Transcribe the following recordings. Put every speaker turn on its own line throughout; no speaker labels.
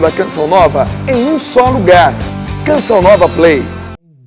da Canção Nova em um só lugar. Canção Nova Play.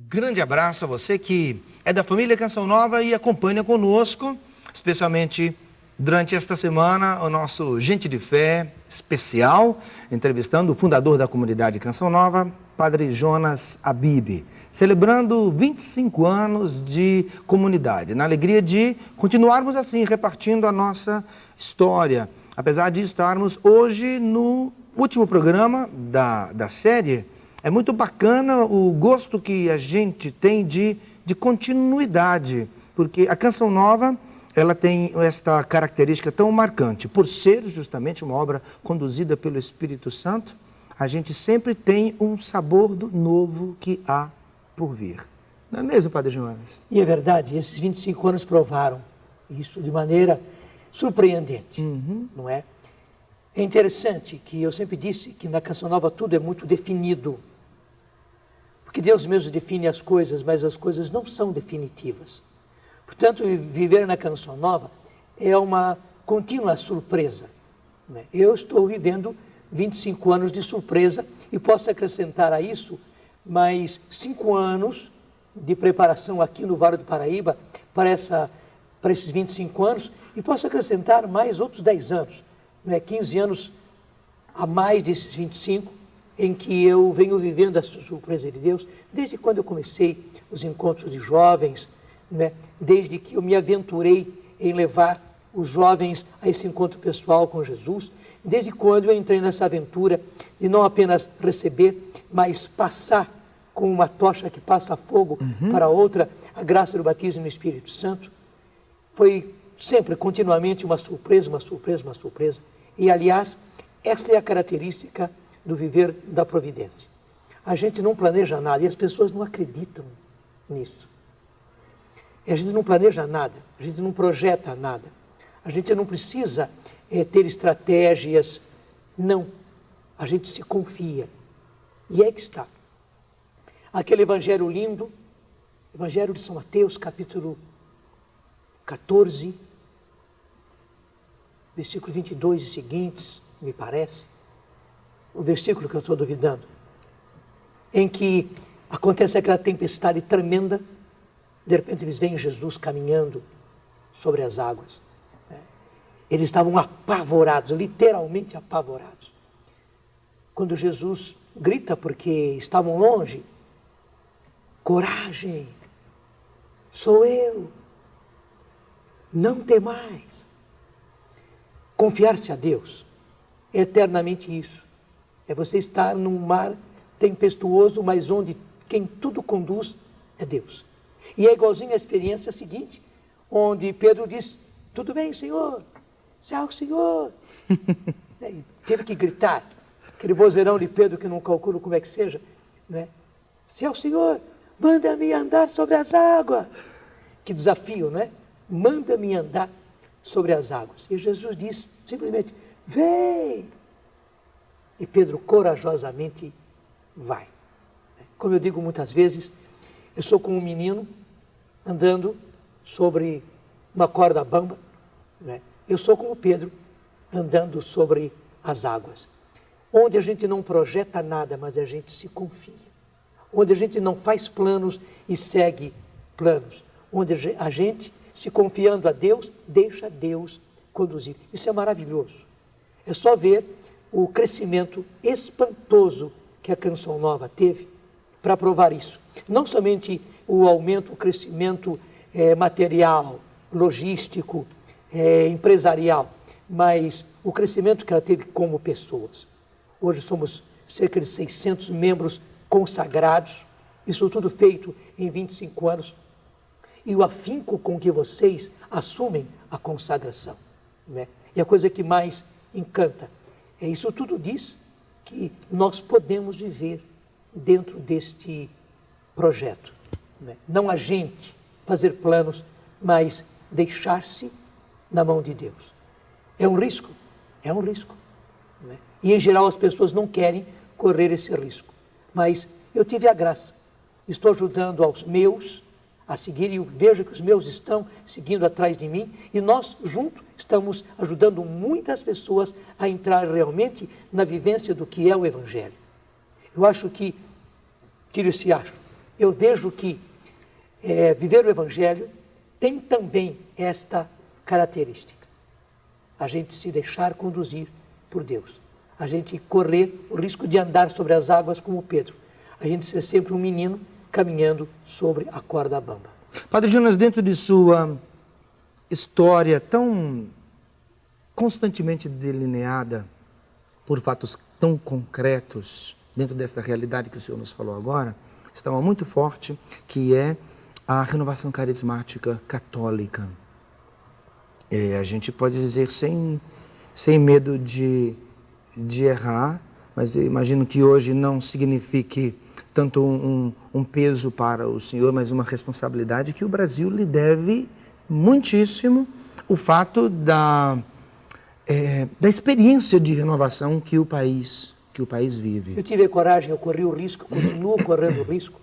Grande abraço a você que é da família Canção Nova e acompanha conosco, especialmente durante esta semana, o nosso Gente de Fé especial, entrevistando o fundador da comunidade Canção Nova, Padre Jonas Abib, celebrando 25 anos de comunidade, na alegria de continuarmos assim, repartindo a nossa história, apesar de estarmos hoje no último programa da série. É muito bacana o gosto que a gente tem de continuidade, porque a Canção Nova, ela tem esta característica tão marcante. Por ser justamente uma obra conduzida pelo Espírito Santo, a gente sempre tem um sabor do novo que há por vir. Não é mesmo, Padre Jonas?
E é verdade, esses 25 anos provaram isso de maneira surpreendente, não é? É interessante que eu sempre disse que na Canção Nova tudo é muito definido. Porque Deus mesmo define as coisas, mas as coisas não são definitivas. Portanto, viver na Canção Nova é uma contínua surpresa, né? Eu estou vivendo 25 anos de surpresa e posso acrescentar a isso mais 5 anos de preparação aqui no Vale do Paraíba para esses 25 anos e posso acrescentar mais outros 10 anos. 15 anos a mais desses 25, em que eu venho vivendo a surpresa de Deus, desde quando eu comecei os encontros de jovens, né? Desde que eu me aventurei em levar os jovens a esse encontro pessoal com Jesus, desde quando eu entrei nessa aventura de não apenas receber, mas passar com uma tocha que passa fogo para outra, a graça do batismo no Espírito Santo. Foi sempre, continuamente, uma surpresa, uma surpresa, uma surpresa. E, aliás, essa é a característica do viver da providência. A gente não planeja nada e as pessoas não acreditam nisso. E a gente não planeja nada, a gente não projeta nada. A gente não precisa ter estratégias, não. A gente se confia. E é que está. Aquele evangelho lindo, Evangelho de São Mateus, capítulo 14, versículo 22 e seguintes, me parece, o versículo que eu estou duvidando, em que acontece aquela tempestade tremenda, de repente eles veem Jesus caminhando sobre as águas. Eles estavam apavorados, literalmente apavorados. Quando Jesus grita porque estavam longe, coragem, sou eu, não temais. Confiar-se a Deus é eternamente isso. É você estar num mar tempestuoso, mas onde quem tudo conduz é Deus. E é igualzinho a experiência seguinte, onde Pedro diz, tudo bem, Senhor, se é o Senhor. Teve que gritar, aquele vozeirão de Pedro que não calculo como é que seja, né? Se é o Senhor, manda-me andar sobre as águas. Que desafio, não é? Manda-me andar sobre as águas. E Jesus diz simplesmente, vem. E Pedro corajosamente vai. Como eu digo muitas vezes, eu sou como um menino andando sobre uma corda bamba, né? Eu sou como Pedro andando sobre as águas, onde a gente não projeta nada, mas a gente se confia, onde a gente não faz planos e segue planos, onde a gente, se confiando a Deus, deixa Deus conduzir. Isso é maravilhoso. É só ver o crescimento espantoso que a Canção Nova teve para provar isso. Não somente o aumento, o crescimento material, logístico, empresarial, mas o crescimento que ela teve como pessoas. Hoje somos cerca de 600 membros consagrados, isso tudo feito em 25 anos. E o afinco com que vocês assumem a consagração, né? E a coisa que mais encanta, isso tudo diz que nós podemos viver dentro deste projeto, né? Não a gente fazer planos, mas deixar-se na mão de Deus. É um risco, né? E em geral as pessoas não querem correr esse risco. Mas eu tive a graça, estou ajudando aos meus a seguir, e eu vejo que os meus estão seguindo atrás de mim, e nós juntos estamos ajudando muitas pessoas a entrar realmente na vivência do que é o Evangelho. Eu acho que, tiro esse acho, eu vejo que viver o Evangelho tem também esta característica: a gente se deixar conduzir por Deus, a gente correr o risco de andar sobre as águas como Pedro, a gente ser sempre um menino caminhando sobre a corda bamba.
Padre Jonas, dentro de sua história tão constantemente delineada por fatos tão concretos, dentro dessa realidade que o senhor nos falou agora, está uma muito forte, que é a renovação carismática católica. A gente pode dizer sem medo de errar, mas eu imagino que hoje não signifique tanto um peso para o senhor, mas uma responsabilidade que o Brasil lhe deve muitíssimo, o fato da experiência de renovação que o país vive.
Eu tive a coragem, eu corri o risco, continuo correndo o risco.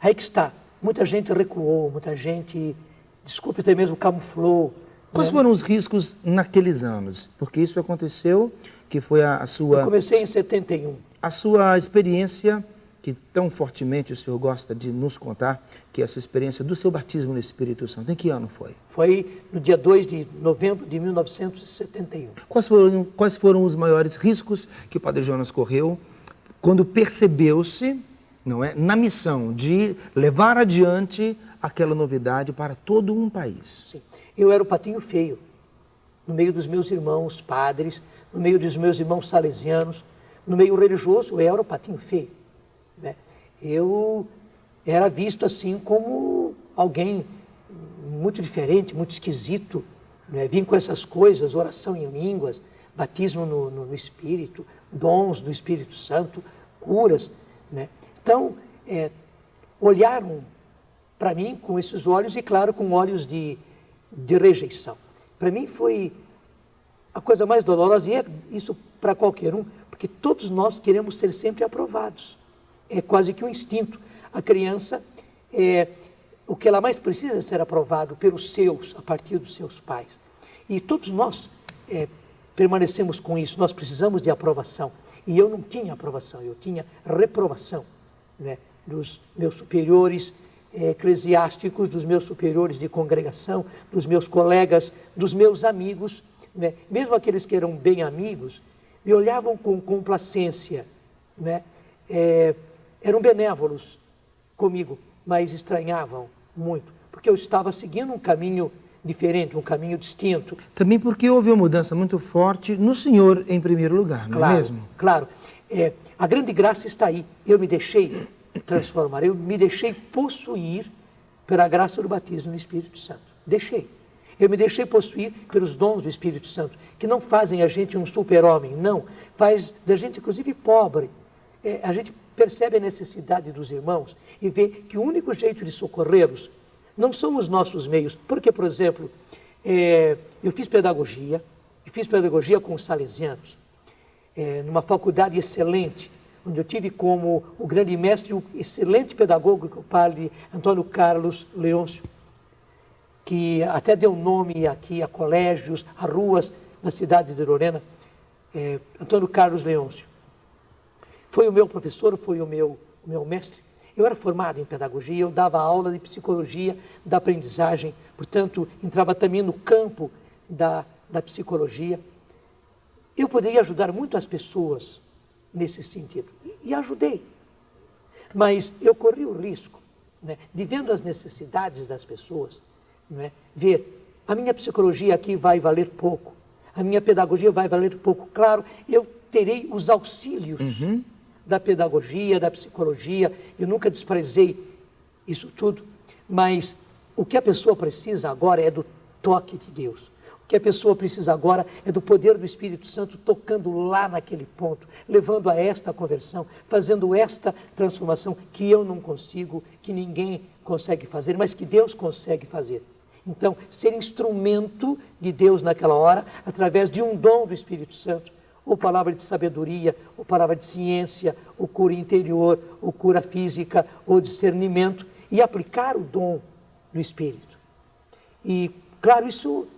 Aí que está, muita gente recuou, muita gente, desculpe, até mesmo camuflou.
Quais foram os riscos naqueles anos? Porque isso aconteceu, que foi a sua...
Eu comecei em 71.
A sua experiência, que tão fortemente o senhor gosta de nos contar, que é a sua experiência do seu batismo no Espírito Santo. Em que ano foi?
Foi no dia 2 de novembro de 1971.
Quais foram os maiores riscos que o Padre Jonas correu quando percebeu-se, não é, na missão de levar adiante aquela novidade para todo um país?
Sim. Eu era o patinho feio, no meio dos meus irmãos padres, no meio dos meus irmãos salesianos, no meio religioso, eu era o patinho feio. Né? Eu era visto assim como alguém muito diferente, muito esquisito, né? Vim com essas coisas, oração em línguas, batismo no Espírito, dons do Espírito Santo, curas. Né? Então, olharam para mim com esses olhos e, claro, com olhos de rejeição. Para mim foi a coisa mais dolorosa, e é isso para qualquer um, porque todos nós queremos ser sempre aprovados. É quase que um instinto. A criança, o que ela mais precisa é ser aprovado pelos seus, a partir dos seus pais. E todos nós permanecemos com isso, nós precisamos de aprovação. E eu não tinha aprovação, eu tinha reprovação, né, dos meus superiores eclesiásticos, dos meus superiores de congregação, dos meus colegas, dos meus amigos, né? Mesmo aqueles que eram bem amigos, me olhavam com complacência, né? Eram benévolos comigo, mas estranhavam muito, porque eu estava seguindo um caminho diferente, um caminho distinto.
Também porque houve uma mudança muito forte no senhor em primeiro lugar, não é mesmo?
Claro, a grande graça está aí, eu me deixei transformar, eu me deixei possuir pela graça do batismo no Espírito Santo. Eu me deixei possuir pelos dons do Espírito Santo, que não fazem a gente um super-homem, não, faz da gente inclusive pobre. A gente percebe a necessidade dos irmãos e vê que o único jeito de socorrê-los não são os nossos meios, porque, por exemplo, eu fiz pedagogia com os salesianos, numa faculdade excelente, onde eu tive como o grande mestre, o excelente pedagogo, o padre Antônio Carlos Leôncio, que até deu nome aqui a colégios, a ruas na cidade de Lorena, Antônio Carlos Leôncio. Foi o meu professor, foi o meu mestre. Eu era formado em pedagogia, eu dava aula de psicologia da aprendizagem, portanto, entrava também no campo da psicologia. Eu poderia ajudar muito as pessoas nesse sentido, e ajudei. Mas eu corri o risco, né, de vendo as necessidades das pessoas, né, ver, a minha psicologia aqui vai valer pouco, a minha pedagogia vai valer pouco. Claro, eu terei os auxílios da pedagogia, da psicologia, eu nunca desprezei isso tudo, mas o que a pessoa precisa agora é do toque de Deus. O que a pessoa precisa agora é do poder do Espírito Santo tocando lá naquele ponto, levando a esta conversão, fazendo esta transformação que eu não consigo, que ninguém consegue fazer, mas que Deus consegue fazer. Então, ser instrumento de Deus naquela hora, através de um dom do Espírito Santo, ou palavra de sabedoria, ou palavra de ciência, ou cura interior, ou cura física, ou discernimento, e aplicar o dom no espírito. E, claro, isso,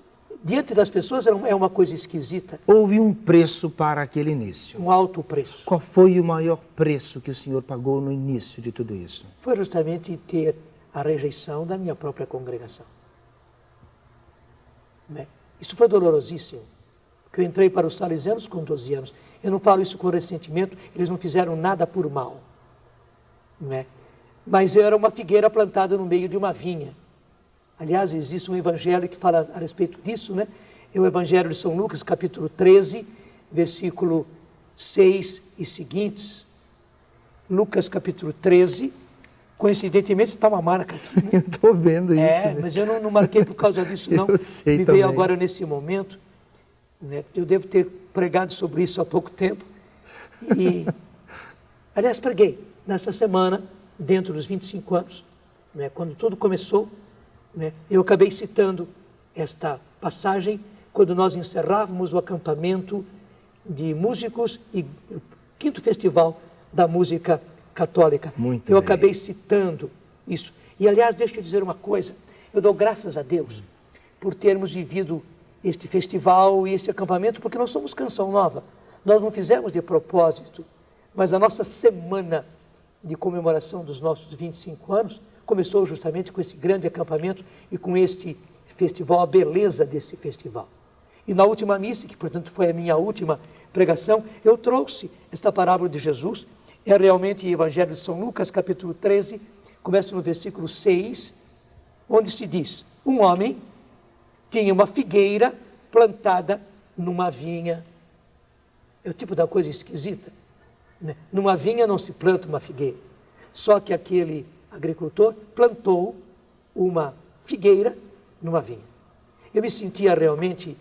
diante das pessoas, é uma coisa esquisita.
Houve um preço para aquele início.
Um alto preço.
Qual foi o maior preço que o senhor pagou no início de tudo isso?
Foi justamente ter a rejeição da minha própria congregação. Né? Isso foi dolorosíssimo. Porque eu entrei para os salesianos com 12 anos. Eu não falo isso com ressentimento, eles não fizeram nada por mal. Né? Mas eu era uma figueira plantada no meio de uma vinha. Aliás, existe um evangelho que fala a respeito disso, né? É o Evangelho de São Lucas, capítulo 13, versículo 6 e seguintes. Lucas, capítulo 13. Coincidentemente, está uma marca aqui. Né?
Eu estou vendo isso.
Né? Mas eu não marquei por causa disso, não.
Eu sei
Me
também.
veio agora nesse momento. Né? Eu devo ter pregado sobre isso há pouco tempo. E, aliás, preguei nessa semana, dentro dos 25 anos, né? Quando tudo começou. Né? Eu acabei citando esta passagem quando nós encerrávamos o acampamento de músicos e o 5º Festival da Música Católica.
Muito
eu
bem.
acabei citando isso. E, aliás, deixa eu dizer uma coisa. Eu dou graças a Deus por termos vivido este festival e este acampamento, porque nós somos Canção Nova. Nós não fizemos de propósito, mas a nossa semana de comemoração dos nossos 25 anos começou justamente com esse grande acampamento e com este festival, a beleza desse festival. E na última missa, que portanto foi a minha última pregação, eu trouxe esta parábola de Jesus. É realmente o Evangelho de São Lucas, capítulo 13, começa no versículo 6, onde se diz: um homem tinha uma figueira plantada numa vinha. É o tipo da coisa esquisita. Né? Numa vinha não se planta uma figueira. Só que aquele agricultor plantou uma figueira numa vinha. Eu me sentia realmente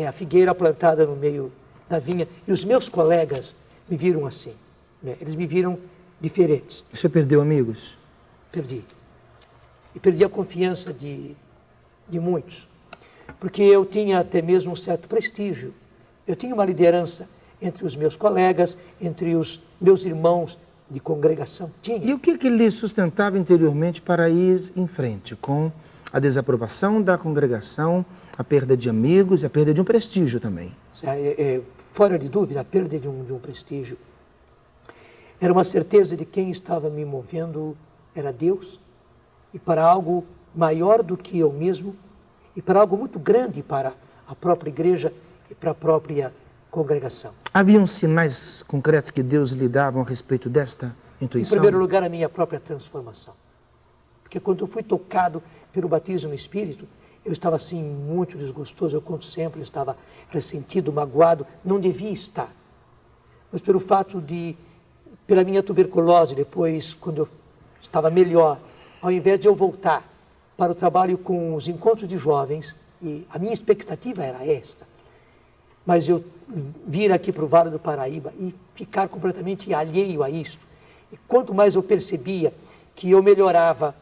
a figueira plantada no meio da vinha, e os meus colegas me viram assim. Né? Eles me viram diferentes.
Você perdeu amigos?
Perdi. E perdi a confiança de muitos. Porque eu tinha até mesmo um certo prestígio. Eu tinha uma liderança entre os meus colegas, entre os meus irmãos de congregação. Tinha.
E o que lhe sustentava interiormente para ir em frente com a desaprovação da congregação, a perda de amigos e a perda de um prestígio também?
Fora de dúvida, a perda de um prestígio. Era uma certeza de quem estava me movendo era Deus, e para algo maior do que eu mesmo, e para algo muito grande para a própria igreja e para a própria congregação.
Haviam sinais concretos que Deus lhe dava a respeito desta intuição?
Em primeiro lugar, a minha própria transformação. Porque quando eu fui tocado pelo batismo no Espírito, eu estava assim muito desgostoso, eu conto sempre, eu estava ressentido, magoado, não devia estar. Mas pelo fato pela minha tuberculose, depois, quando eu estava melhor, ao invés de eu voltar para o trabalho com os encontros de jovens, e a minha expectativa era esta, mas eu vir aqui para o Vale do Paraíba e ficar completamente alheio a isto. E quanto mais eu percebia que eu melhorava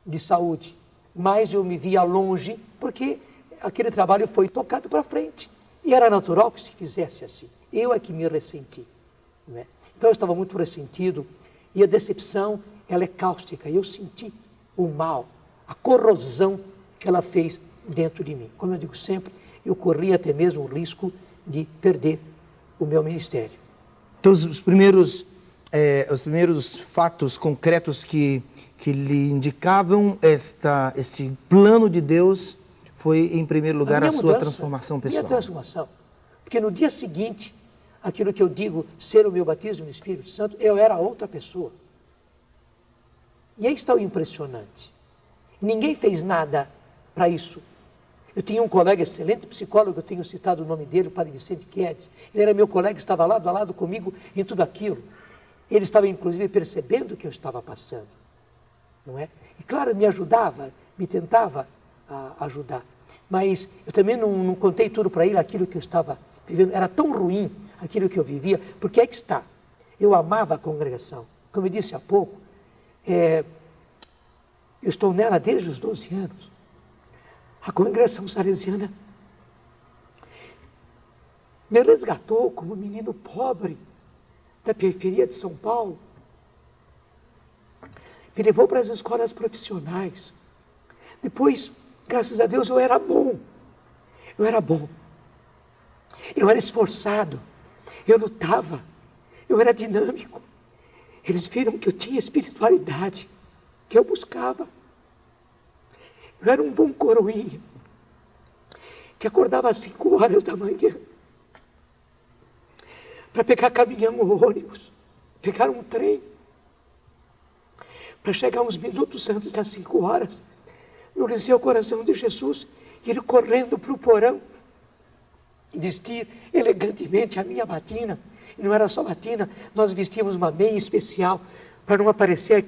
de saúde, mais eu me via longe, porque aquele trabalho foi tocado para frente. E era natural que se fizesse assim. Eu é que me ressenti. Não é? Então eu estava muito ressentido, e a decepção, ela é cáustica. Eu senti o mal, a corrosão que ela fez dentro de mim. Como eu digo sempre, eu corria até mesmo o risco de perder o meu ministério.
Então, os primeiros fatos concretos que lhe indicavam este plano de Deus foi, em primeiro lugar, a sua transformação pessoal.
Minha transformação. Porque no dia seguinte, aquilo que eu digo ser o meu batismo no Espírito Santo, eu era outra pessoa. E aí está o impressionante. Ninguém fez nada para isso. Eu tinha um colega excelente psicólogo, eu tenho citado o nome dele, o padre Vicente Guedes. Ele era meu colega, estava lado a lado comigo em tudo aquilo. Ele estava, inclusive, percebendo o que eu estava passando. Não é? E, claro, me ajudava, me tentava ajudar. Mas eu também não contei tudo para ele, aquilo que eu estava vivendo. Era tão ruim aquilo que eu vivia, porque é que está. Eu amava a congregação. Como eu disse há pouco, eu estou nela desde os 12 anos. A congregação salesiana me resgatou como menino pobre da periferia de São Paulo. Me levou para as escolas profissionais. Depois, graças a Deus, eu era bom. Eu era bom. Eu era esforçado. Eu lutava. Eu era dinâmico. Eles viram que eu tinha espiritualidade, que eu buscava. Eu era um bom coroinha, que acordava às 5 horas da manhã, para pegar caminhão ou ônibus, pegar um trem, para chegar uns minutos antes das 5 horas, no Liceu Coração de Jesus, e ele correndo para o porão, vestir elegantemente a minha batina. E não era só batina, nós vestíamos uma meia especial, para não aparecer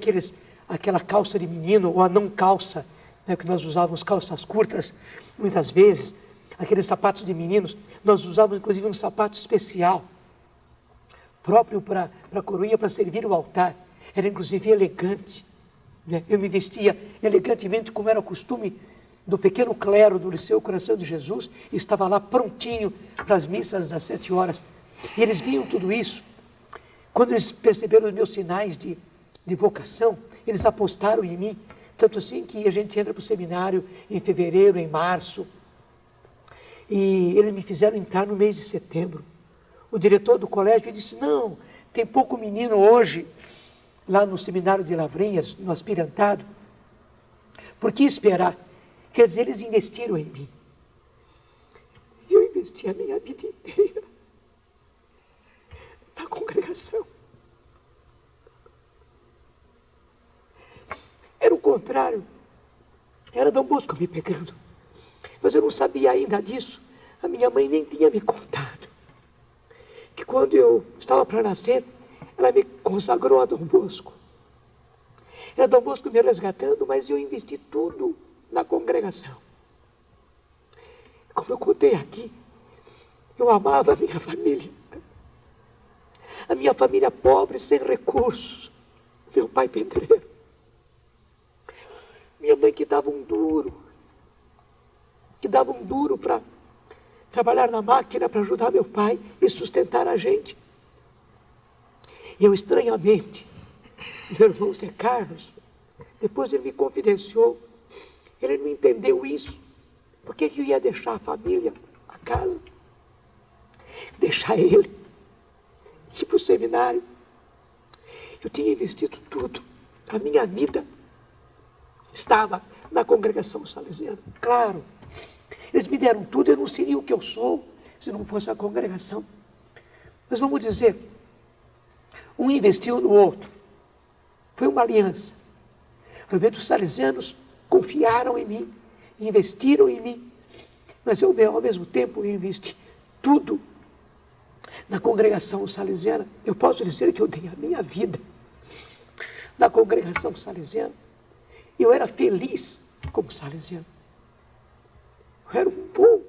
aquela calça de menino, ou a não calça, né, que nós usávamos calças curtas, muitas vezes, aqueles sapatos de meninos, nós usávamos inclusive um sapato especial, próprio para a coroinha, para servir o altar. Era inclusive elegante, né? Eu me vestia elegantemente, como era o costume do pequeno clero do Liceu Coração de Jesus, e estava lá prontinho para as missas das 7 horas. E eles viam tudo isso. Quando eles perceberam os meus sinais de vocação, eles apostaram em mim. Tanto assim que a gente entra para o seminário em fevereiro, em março. E eles me fizeram entrar no mês de setembro. O diretor do colégio disse, não, tem pouco menino hoje, lá no seminário de Lavrinhas, no aspirantado. Por que esperar? Quer dizer, eles investiram em mim. E eu investi a minha vida inteira na congregação. Era o contrário. Era Dom Bosco me pegando. Mas eu não sabia ainda disso. A minha mãe nem tinha me contado que quando eu estava para nascer, ela me consagrou a Dom Bosco. Era Dom Bosco me resgatando, mas eu investi tudo na congregação. Como eu contei aqui, eu amava a minha família. A minha família pobre, sem recursos. Meu pai pedreiro. Minha mãe que dava um duro para trabalhar na máquina para ajudar meu pai e sustentar a gente. E eu, estranhamente, meu irmão Zé Carlos, depois ele me confidenciou, ele não entendeu isso. Por que eu ia deixar a família, a casa, deixar ele, ir para o seminário? Eu tinha investido tudo, a minha vida estava na congregação salesiana. Claro, eles me deram tudo, eu não seria o que eu sou se não fosse a congregação. Mas vamos dizer, um investiu no outro. Foi uma aliança. Realmente os salesianos confiaram em mim, investiram em mim. Mas eu, ao mesmo tempo, investi tudo na congregação salesiana. Eu posso dizer que eu dei a minha vida na congregação salesiana. Eu era feliz como salesiano. Eu era um bom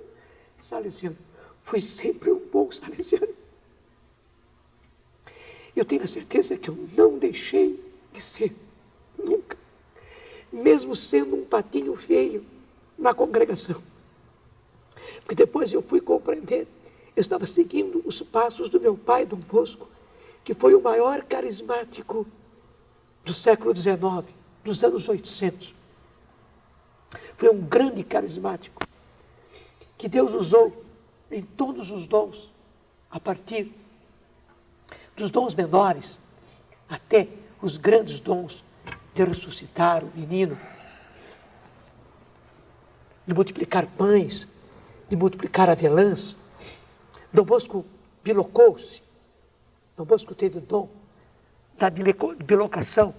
salesiano. Fui sempre um bom salesiano. Eu tenho a certeza que eu não deixei de ser, nunca. Mesmo sendo um patinho feio na congregação. Porque depois eu fui compreender, eu estava seguindo os passos do meu pai, Dom Bosco, que foi o maior carismático do século XIX, dos anos 800. Foi um grande carismático, que Deus usou em todos os dons, a partir dos dons menores, até os grandes dons de ressuscitar o menino, de multiplicar pães, de multiplicar avelãs. Dom Bosco bilocou-se. Dom Bosco teve o dom da bilocação,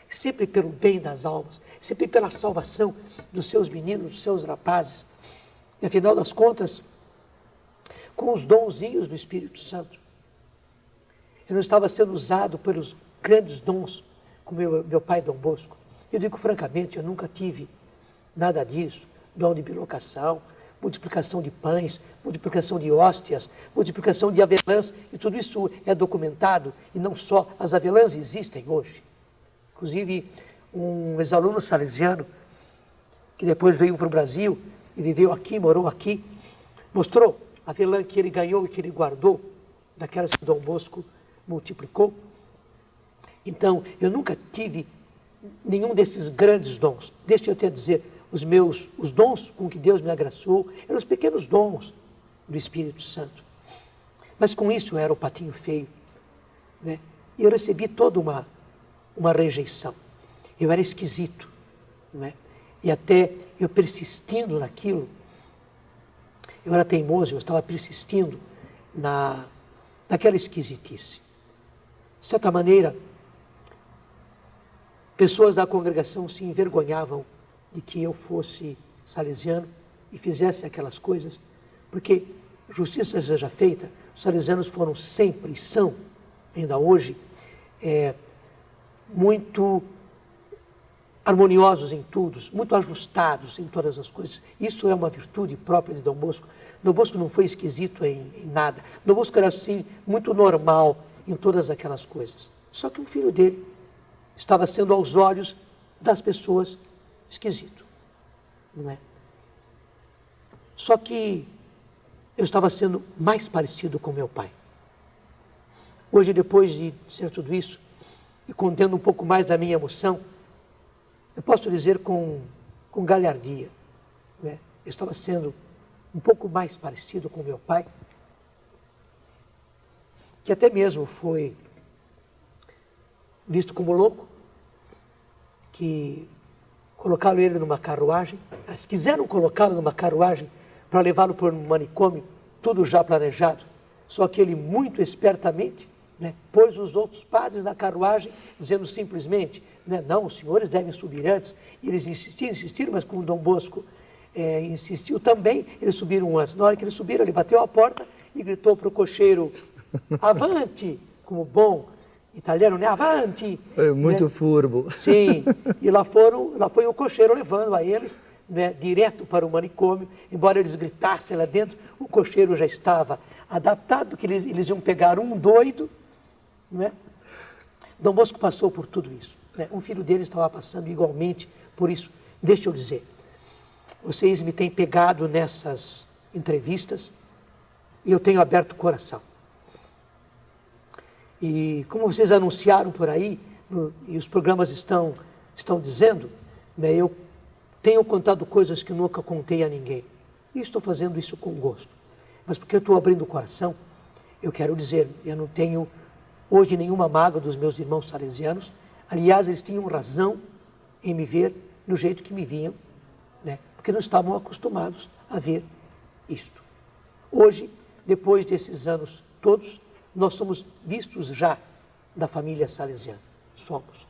sempre pelo bem das almas, sempre pela salvação dos seus meninos, dos seus rapazes. E, afinal das contas, com os donzinhos do Espírito Santo. Eu não estava sendo usado pelos grandes dons, como meu pai Dom Bosco. Eu digo francamente, eu nunca tive nada disso. Dom de bilocação, multiplicação de pães, multiplicação de hóstias, multiplicação de avelãs, e tudo isso é documentado, e não só, as avelãs existem hoje. Inclusive, um ex-aluno salesiano, que depois veio para o Brasil, e viveu aqui, morou aqui, mostrou a avelã que ele ganhou e que ele guardou, daquelas que Dom Bosco multiplicou. Então, eu nunca tive nenhum desses grandes dons. Deixa eu te dizer, os dons com que Deus me agraciou, eram os pequenos dons do Espírito Santo. Mas com isso eu era o patinho feio, né? E eu recebi toda uma rejeição. Eu era esquisito, né? E até eu persistindo naquilo, eu era teimoso, eu estava persistindo naquela esquisitice. De certa maneira, pessoas da congregação se envergonhavam de que eu fosse salesiano e fizesse aquelas coisas, porque, justiça seja feita, os salesianos foram sempre, são, ainda hoje, muito harmoniosos em tudo, muito ajustados em todas as coisas. Isso é uma virtude própria de Dom Bosco. Dom Bosco não foi esquisito em nada. Dom Bosco era, assim, muito normal em todas aquelas coisas. Só que um filho dele estava sendo, aos olhos das pessoas, esquisito. Não é? Só que eu estava sendo mais parecido com meu pai. Hoje, depois de ser tudo isso, e contendo um pouco mais da minha emoção, eu posso dizer com galhardia, né? Eu estava sendo um pouco mais parecido com meu pai, que até mesmo foi visto como louco, que colocaram ele numa carruagem, eles quiseram colocá-lo numa carruagem para levá-lo para um manicômio, tudo já planejado, só que ele muito espertamente, né, pôs os outros padres na carruagem, dizendo simplesmente, né, não, os senhores devem subir antes. E eles insistiram, mas como Dom Bosco insistiu também, eles subiram antes. Na hora que eles subiram, ele bateu a porta e gritou para o cocheiro, avante, como bom italiano, né, avante.
É muito,
né?
furbo.
Sim, e lá foi o cocheiro levando a eles, né, direto para o manicômio. Embora eles gritassem lá dentro, o cocheiro já estava adaptado, porque eles iam pegar um doido, não é? Dom Bosco passou por tudo isso, né? Um filho dele estava passando igualmente por isso. Deixa eu dizer, vocês me têm pegado nessas entrevistas e eu tenho aberto o coração. E como vocês anunciaram por aí, e os programas estão dizendo, né, eu tenho contado coisas que nunca contei a ninguém. E estou fazendo isso com gosto. Mas porque eu estou abrindo o coração, eu quero dizer, eu não tenho hoje nenhuma mágoa dos meus irmãos salesianos. Aliás, eles tinham razão em me ver no jeito que me viam, né? Porque não estavam acostumados a ver isto. Hoje, depois desses anos todos, nós somos vistos já da família salesiana. Somos.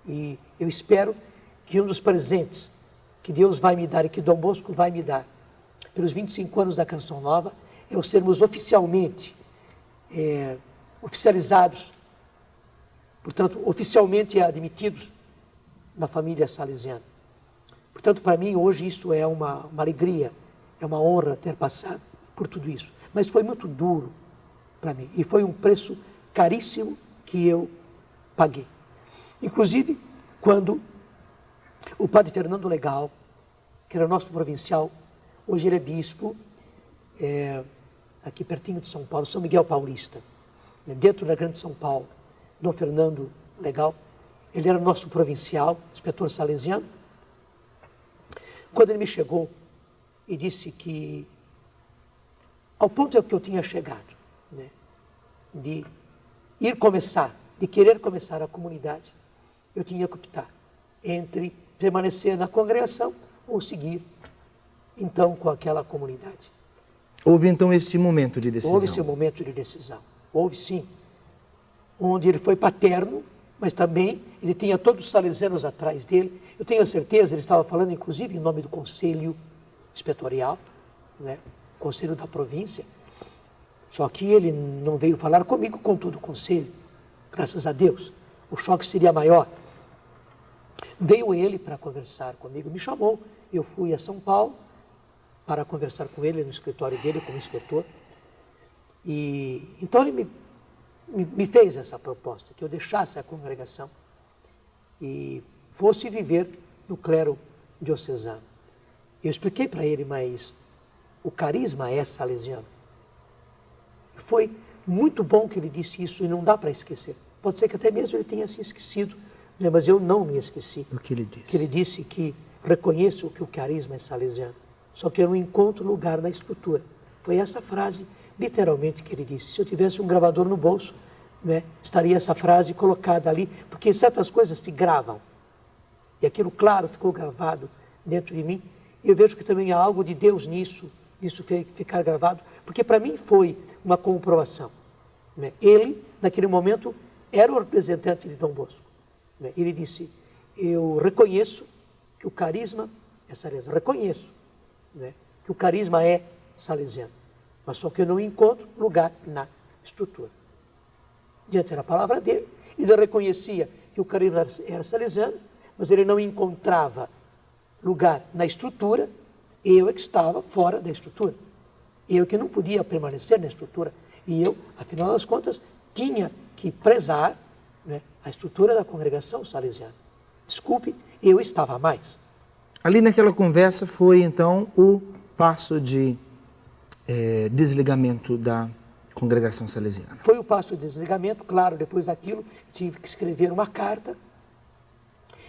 E eu espero que um dos presentes que Deus vai me dar e que Dom Bosco vai me dar pelos 25 anos da Canção Nova é o sermos oficialmente oficializados, portanto, oficialmente admitidos na família salesiana. Portanto, para mim, hoje isso é uma alegria, é uma honra ter passado por tudo isso. Mas foi muito duro para mim e foi um preço caríssimo que eu paguei. Inclusive, quando o padre Fernando Legal, que era nosso provincial, hoje ele é bispo, aqui pertinho de São Paulo, São Miguel Paulista, dentro da Grande São Paulo, Dom Fernando Legal, ele era nosso provincial, inspetor salesiano. Quando ele me chegou e disse que, ao ponto que eu tinha chegado, né, de querer começar a comunidade, eu tinha que optar entre permanecer na congregação ou seguir, então, com aquela comunidade.
Houve, então, esse momento de decisão?
Houve esse momento de decisão. Houve, sim. Onde ele foi paterno, mas também ele tinha todos os salesianos atrás dele. Eu tenho a certeza, ele estava falando, inclusive, em nome do Conselho Inspetorial, né? Conselho da província. Só que ele não veio falar comigo com todo o Conselho. Graças a Deus. O choque seria maior. Veio ele para conversar comigo, me chamou. Eu fui a São Paulo para conversar com ele no escritório dele como inspetor. E então ele me fez essa proposta, que eu deixasse a congregação e fosse viver no clero diocesano. Eu expliquei para ele, mas o carisma é salesiano. Foi muito bom que ele disse isso e não dá para esquecer. Pode ser que até mesmo ele tenha se esquecido, né? Mas eu não me esqueci.
O que ele disse?
Que ele disse que reconheço que o carisma é salesiano, só que eu não encontro lugar na estrutura. Foi essa frase, literalmente, que ele disse. Se eu tivesse um gravador no bolso, né, estaria essa frase colocada ali, porque certas coisas se gravam. E aquilo, claro, ficou gravado dentro de mim. E eu vejo que também há algo de Deus nisso ficar gravado, porque para mim foi uma comprovação. Né? Ele, naquele momento, era o representante de Dom Bosco. Né? Ele disse, eu reconheço que o carisma é salesiano. Reconheço, né, que o carisma é salesiano. Mas só que eu não encontro lugar na estrutura. Diante da palavra dele, ele reconhecia que o carisma era salesiano, mas ele não encontrava lugar na estrutura, eu é que estava fora da estrutura. Eu que não podia permanecer na estrutura. E eu, afinal das contas, tinha que prezar, né, a estrutura da congregação salesiana. Desculpe, eu estava a mais.
Ali naquela conversa foi então o passo de desligamento da congregação salesiana.
Foi o passo de desligamento, claro, depois daquilo tive que escrever uma carta.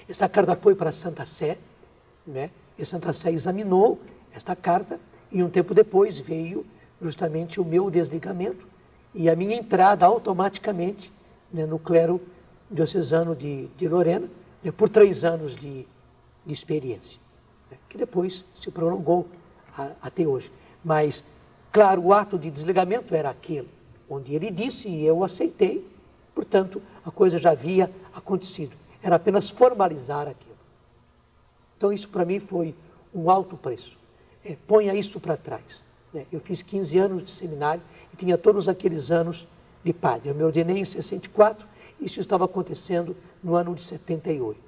Essa carta foi para a Santa Sé, né? E a Santa Sé examinou esta carta e um tempo depois veio justamente o meu desligamento e a minha entrada automaticamente, né, no clero diocesano de Lorena, né, por 3 anos de experiência, né, que depois se prolongou até hoje. Mas, claro, o ato de desligamento era aquele, onde ele disse e eu aceitei, portanto, a coisa já havia acontecido. Era apenas formalizar aquilo. Então, isso para mim foi um alto preço. Ponha isso para trás. Né? Eu fiz 15 anos de seminário e tinha todos aqueles anos de padre. Eu me ordenei em 64, isso estava acontecendo no ano de 78.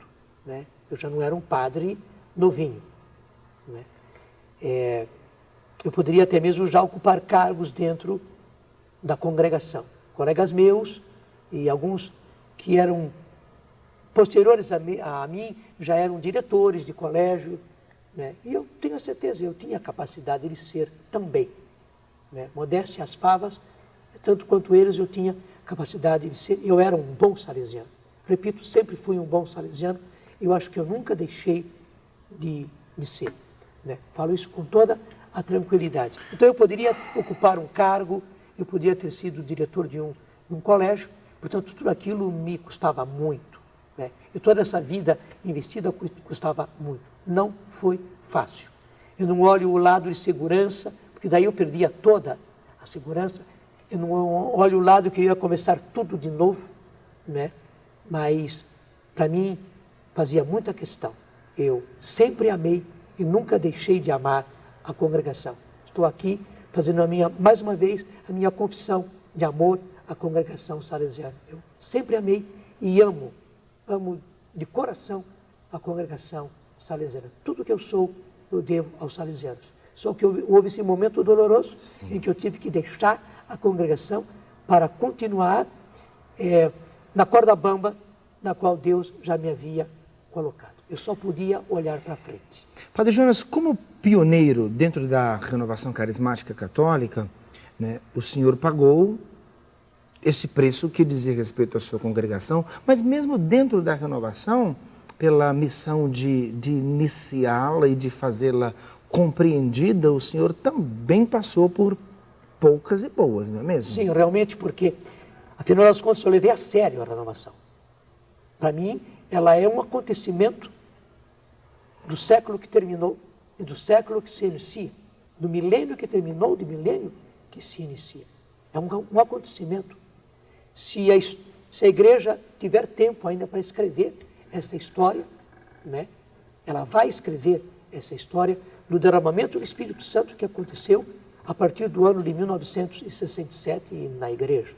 Né? Eu já não era um padre novinho. Né? Eu poderia até mesmo já ocupar cargos dentro da congregação. Colegas meus e alguns que eram posteriores a mim já eram diretores de colégio, né? E eu tenho a certeza, eu tinha a capacidade de ser também. Né? Modéstia às favas, tanto quanto eles eu tinha capacidade de ser, eu era um bom salesiano. Repito, sempre fui um bom salesiano, eu acho que eu nunca deixei de ser. Né? Falo isso com toda a tranquilidade. Então eu poderia ocupar um cargo, eu poderia ter sido diretor de um colégio, portanto tudo aquilo me custava muito. Né? E toda essa vida investida custava muito. Não foi fácil. Eu não olho o lado de segurança, porque daí eu perdia toda a segurança. Eu não olho o lado que eu ia começar tudo de novo, né? Mas para mim fazia muita questão. Eu sempre amei e nunca deixei de amar a congregação. Estou aqui fazendo mais uma vez a minha confissão de amor à congregação salesiana. Eu sempre amei e amo de coração a congregação salesiana. Tudo que eu sou, eu devo aos salesianos. Só que houve esse momento doloroso em que eu tive que deixar a congregação para continuar na corda bamba na qual Deus já me havia colocado. Eu só podia olhar para frente.
Padre Jonas, como pioneiro dentro da renovação carismática católica, né, o senhor pagou esse preço que dizia respeito à sua congregação, mas mesmo dentro da renovação, pela missão de iniciá-la e de fazê-la compreendida, o senhor também passou por poucas e boas, não é mesmo?
Sim, realmente, porque, afinal das contas, eu levei a sério a renovação. Para mim, ela é um acontecimento do século que terminou e do século que se inicia, do milênio que terminou, do milênio que se inicia. É um acontecimento. Se a igreja tiver tempo ainda para escrever essa história, né, ela vai escrever essa história do derramamento do Espírito Santo que aconteceu a partir do ano de 1967 na igreja.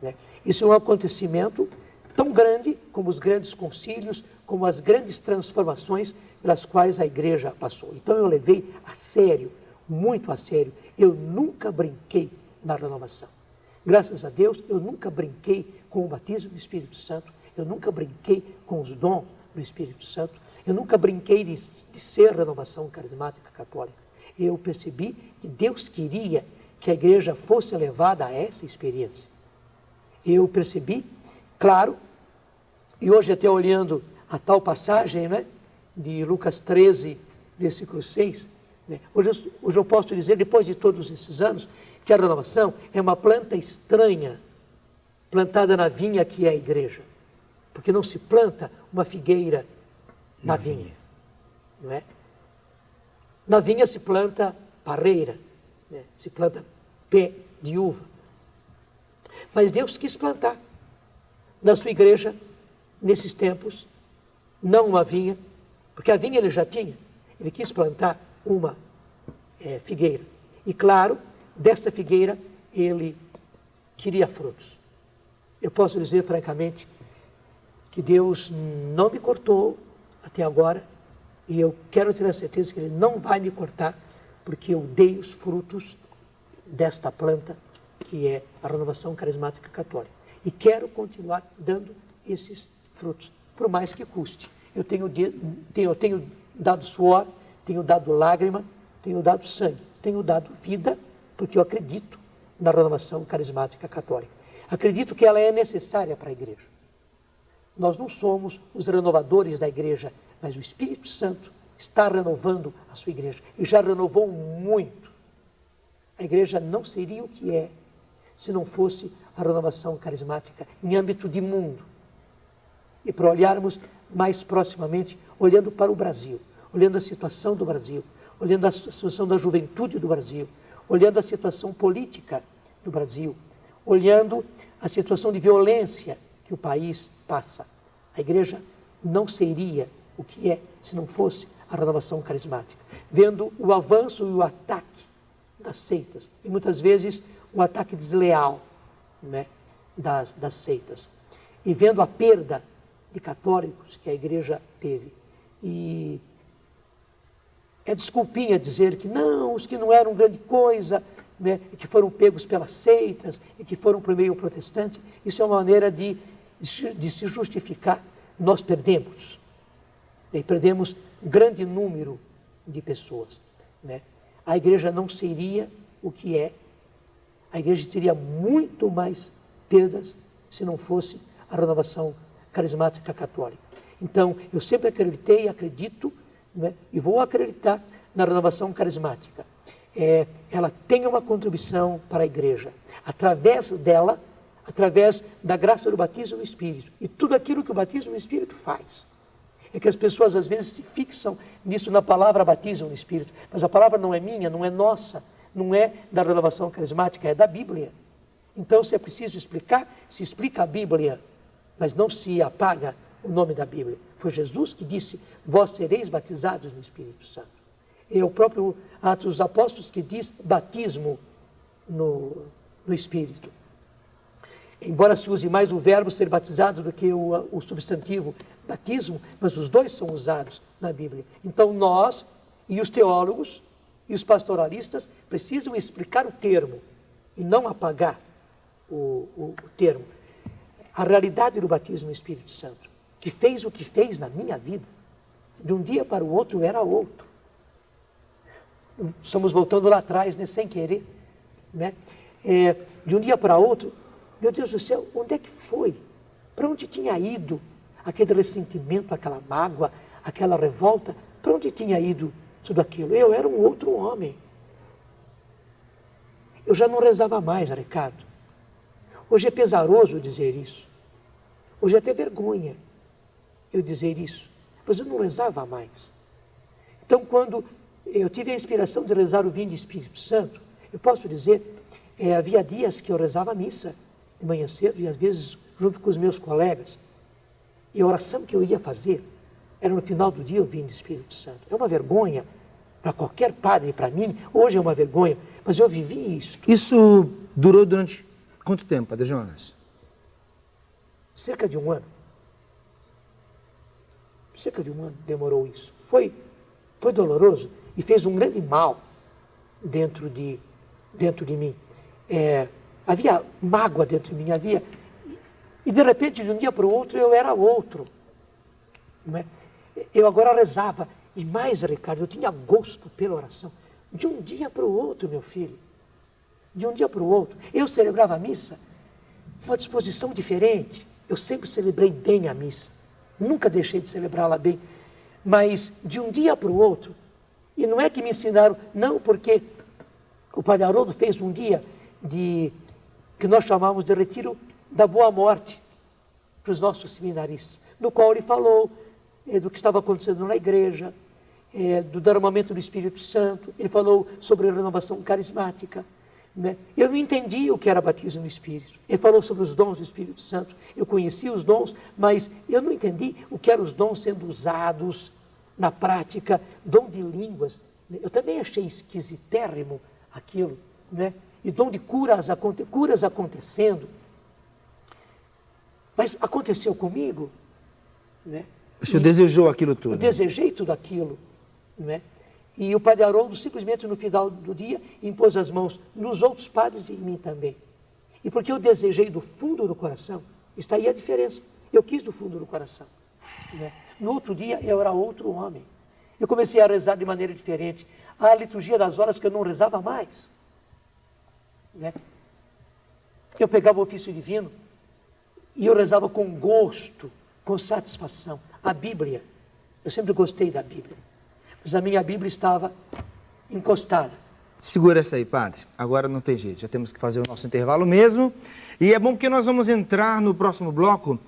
Né? Isso é um acontecimento tão grande como os grandes concílios, como as grandes transformações pelas quais a igreja passou. Então eu levei a sério, muito a sério. Eu nunca brinquei na renovação. Graças a Deus, eu nunca brinquei com o batismo do Espírito Santo, eu nunca brinquei com os dons do Espírito Santo, eu nunca brinquei de ser renovação carismática católica. Eu percebi que Deus queria que a igreja fosse levada a essa experiência. Eu percebi, claro, e hoje até olhando a tal passagem, né, de Lucas 13, versículo 6, né? Hoje eu posso dizer, depois de todos esses anos, que a renovação é uma planta estranha, plantada na vinha que é a igreja. Porque não se planta uma figueira na vinha, não é? Na vinha se planta parreira, né? Se planta pé de uva. Mas Deus quis plantar na sua igreja, nesses tempos, não uma vinha, porque a vinha ele já tinha. Ele quis plantar uma figueira. E claro, desta figueira ele queria frutos. Eu posso dizer francamente que Deus não me cortou até agora, e eu quero ter a certeza que Ele não vai me cortar, porque eu dei os frutos desta planta, que é a renovação carismática católica. E quero continuar dando esses frutos, por mais que custe. Eu tenho dado suor, tenho dado lágrima, tenho dado sangue, tenho dado vida, porque eu acredito na renovação carismática católica. Acredito que ela é necessária para a igreja. Nós não somos os renovadores da igreja, mas o Espírito Santo está renovando a sua igreja. E já renovou muito. A igreja não seria o que é se não fosse a renovação carismática em âmbito de mundo. E para olharmos mais proximamente, olhando para o Brasil, olhando a situação do Brasil, olhando a situação da juventude do Brasil, olhando a situação política do Brasil, olhando a situação de violência que o país passa. A igreja não seria o que é se não fosse a renovação carismática. Vendo o avanço e o ataque das seitas, e muitas vezes um ataque desleal, né, das seitas, e vendo a perda de católicos que a igreja teve. E é desculpinha dizer que não, os que não eram grande coisa, né, que foram pegos pelas seitas, e que foram para o meio protestante, isso é uma maneira de se justificar. Nós perdemos. E perdemos um grande número de pessoas, né? A igreja não seria o que é. A igreja teria muito mais perdas se não fosse a renovação carismática católica. Então, eu sempre acreditei e acredito, né, e vou acreditar na renovação carismática. Ela tem uma contribuição para a igreja. Através dela, através da graça do batismo no Espírito. E tudo aquilo que o batismo no Espírito faz. É que as pessoas às vezes se fixam nisso, na palavra batismo no Espírito. Mas a palavra não é minha, não é nossa, não é da renovação carismática, é da Bíblia. Então, se é preciso explicar, se explica a Bíblia, mas não se apaga o nome da Bíblia. Foi Jesus que disse, vós sereis batizados no Espírito Santo. É o próprio Atos dos Apóstolos que diz batismo no Espírito. Embora se use mais o verbo ser batizado do que o substantivo batismo, mas os dois são usados na Bíblia. Então nós e os teólogos e os pastoralistas precisam explicar o termo e não apagar o termo. A realidade do batismo no Espírito Santo, que fez o que fez na minha vida, de um dia para o outro era outro. Estamos voltando lá atrás, né, sem querer, né? De um dia para outro, meu Deus do céu, onde é que foi? Para onde tinha ido aquele ressentimento, aquela mágoa, aquela revolta? Para onde tinha ido tudo aquilo? Eu era um outro homem. Eu já não rezava mais, Ricardo. Hoje é pesaroso dizer isso. Hoje é até vergonha eu dizer isso. Mas eu não rezava mais. Então, quando eu tive a inspiração de rezar o Vinde Espírito Santo, eu posso dizer, havia dias que eu rezava a missa de manhã cedo, e às vezes junto com os meus colegas, e a oração que eu ia fazer era no final do dia o Vinde Espírito Santo. É uma vergonha para qualquer padre, para mim, hoje é uma vergonha, mas eu vivi isso.
Isso durou durante quanto tempo, Padre Jonas?
Cerca de um ano. Cerca de um ano demorou isso. Foi doloroso e fez um grande mal dentro de mim. Havia mágoa dentro de mim, e de repente, de um dia para o outro, eu era outro. Não é? Eu agora rezava, e mais, Ricardo, eu tinha gosto pela oração. De um dia para o outro, meu filho. De um dia para o outro. Eu celebrava a missa com uma disposição diferente. Eu sempre celebrei bem a missa. Nunca deixei de celebrá-la bem. Mas de um dia para o outro, e não é que me ensinaram, não, porque o Padre Haroldo fez um dia que nós chamamos de retiro da boa morte para os nossos seminaristas, no qual ele falou do que estava acontecendo na igreja, do derramamento do Espírito Santo, ele falou sobre a renovação carismática, né? Eu não entendi o que era batismo no Espírito. Ele falou sobre os dons do Espírito Santo. Eu conhecia os dons, mas eu não entendi o que eram os dons sendo usados na prática, dom de línguas. Eu também achei esquisitérrimo aquilo, né? E dom de curas acontecendo. Mas aconteceu comigo, né?
O senhor desejou aquilo tudo?
Eu desejei tudo aquilo, né? E o Padre Haroldo simplesmente no final do dia impôs as mãos nos outros padres e em mim também. E porque eu desejei do fundo do coração, está aí a diferença. Eu quis do fundo do coração, né? No outro dia eu era outro homem. Eu comecei a rezar de maneira diferente. A liturgia das horas que eu não rezava mais, né? Eu pegava o ofício divino e eu rezava com gosto, com satisfação. A Bíblia, eu sempre gostei da Bíblia, mas a minha Bíblia estava encostada.
Segura essa aí, padre. Agora não tem jeito, já temos que fazer o nosso intervalo mesmo. E é bom porque nós vamos entrar no próximo bloco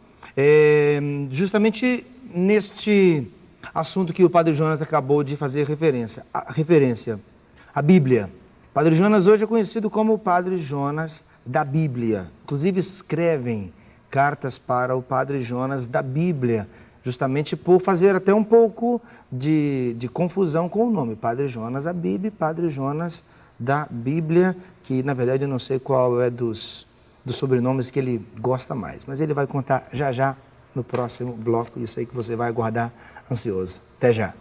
justamente neste assunto que o Padre Jonas acabou de fazer referência. A Bíblia. O Padre Jonas hoje é conhecido como o Padre Jonas da Bíblia. Inclusive escrevem cartas para o Padre Jonas da Bíblia, justamente por fazer até um pouco de confusão com o nome. Padre Jonas da Bíblia e Padre Jonas da Bíblia, que na verdade eu não sei qual é dos sobrenomes que ele gosta mais. Mas ele vai contar já já no próximo bloco, isso aí que você vai aguardar ansioso. Até já.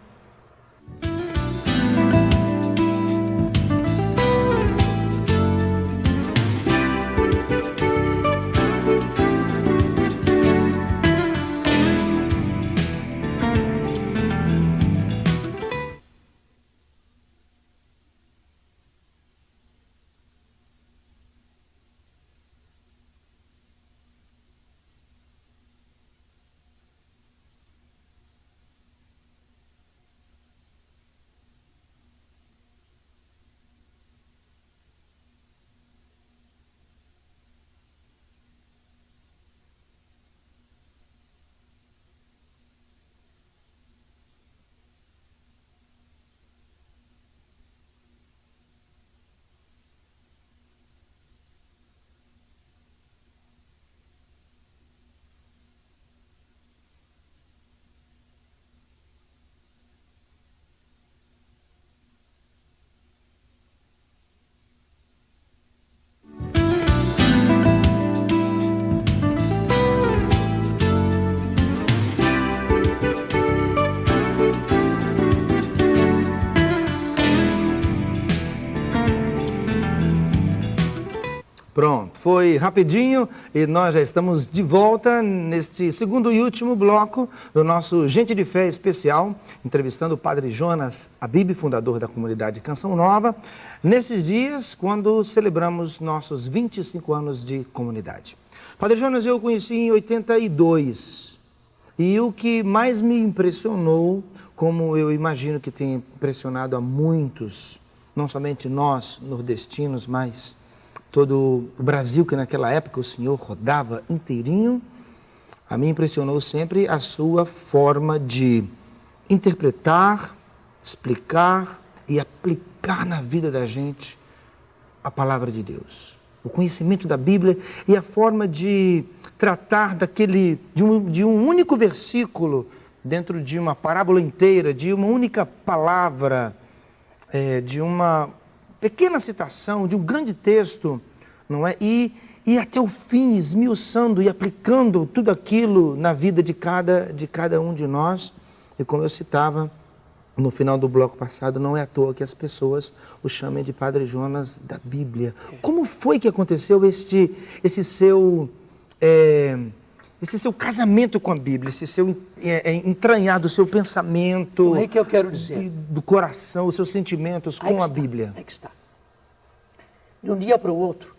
Pronto, foi rapidinho e nós já estamos de volta neste segundo e último bloco do nosso Gente de Fé especial, entrevistando o Padre Jonas Habib, fundador da comunidade Canção Nova, nesses dias quando celebramos nossos 25 anos de comunidade. Padre Jonas eu o conheci em 82 e o que mais me impressionou, como eu imagino que tem impressionado a muitos, não somente nós nordestinos, mas todo o Brasil, que naquela época o senhor rodava inteirinho, a mim impressionou sempre a sua forma de interpretar, explicar e aplicar na vida da gente a palavra de Deus. O conhecimento da Bíblia e a forma de tratar de um único versículo dentro de uma parábola inteira, de uma única palavra, de uma pequena citação, de um grande texto, não é? E até o fim, esmiuçando e aplicando tudo aquilo na vida de cada um de nós. E como eu citava no final do bloco passado, não é à toa que as pessoas o chamem de Padre Jonas da Bíblia. Como foi que aconteceu esse seu casamento com a Bíblia, esse seu entranhado, o seu pensamento,
É que eu quero dizer.
Do coração, os seus sentimentos com a Bíblia?
Aí que está. De um dia para o outro,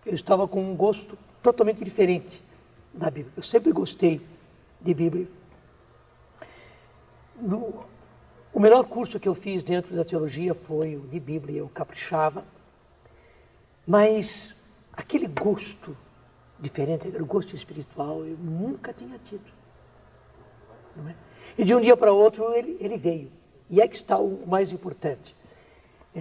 eu estava com um gosto totalmente diferente da Bíblia. Eu sempre gostei de Bíblia. O melhor curso que eu fiz dentro da teologia foi o de Bíblia, eu caprichava. Mas aquele gosto diferente, aquele gosto espiritual, eu nunca tinha tido. Não é? E de um dia para o outro ele veio. E é que está o mais importante.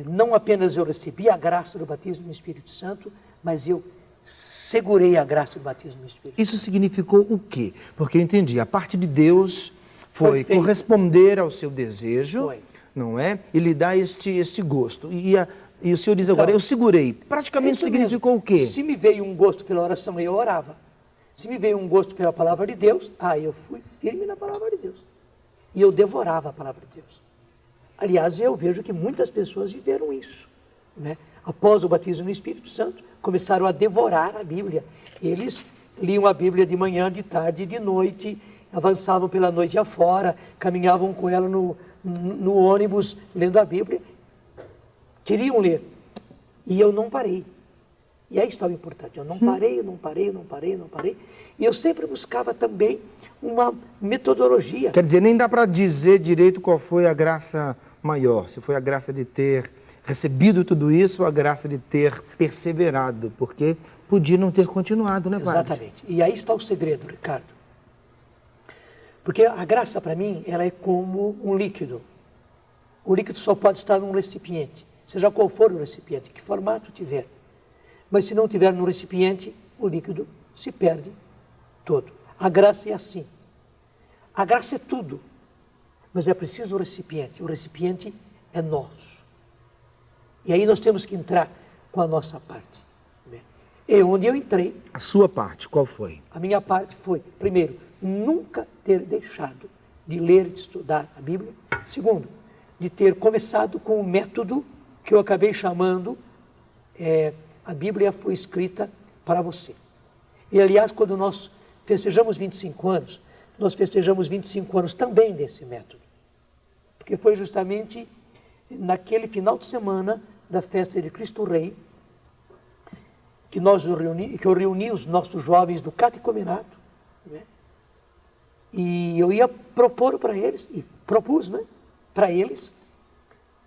Não apenas eu recebi a graça do batismo no Espírito Santo, mas eu segurei a graça do batismo no Espírito Santo.
Isso significou o quê? Porque eu entendi, a parte de Deus foi
feito.
corresponder ao seu desejo,
Foi.
não é? E lhe dar este gosto. E o senhor diz agora,
Então,
eu segurei. Praticamente
isso
significou
mesmo.
o quê?
Se me veio um gosto pela oração, eu orava. Se me veio um gosto pela palavra de Deus, eu fui firme na palavra de Deus. E eu devorava a palavra de Deus. Aliás, eu vejo que muitas pessoas viveram isso. Né? Após o batismo no Espírito Santo, começaram a devorar a Bíblia. Eles liam a Bíblia de manhã, de tarde e de noite, avançavam pela noite afora, caminhavam com ela no ônibus, lendo a Bíblia. Queriam ler. E eu não parei. E aí está o importante. Eu não parei. E eu sempre buscava também uma metodologia.
Quer dizer, nem dá para dizer direito qual foi a graça maior. Se foi a graça de ter recebido tudo isso ou a graça de ter perseverado. Porque podia não ter continuado, né, padre?
Exatamente. E aí está o segredo, Ricardo. Porque a graça, para mim, ela é como um líquido. O líquido só pode estar num recipiente. Seja qual for o recipiente, que formato tiver. Mas se não tiver no recipiente, o líquido se perde todo. A graça é assim. A graça é tudo. Mas é preciso o recipiente. O recipiente é nós. E aí nós temos que entrar com a nossa parte. É onde eu entrei.
A sua parte, qual foi?
A minha parte foi, primeiro, nunca ter deixado de ler e de estudar a Bíblia. Segundo, de ter começado com o método que eu acabei chamando a Bíblia foi escrita para você. E, aliás, quando nós festejamos 25 anos, nós festejamos 25 anos também desse método. Porque foi justamente naquele final de semana da festa de Cristo Rei que eu reuni os nossos jovens do catecumenato, né? E eu ia propor para eles, e propus, né, para eles,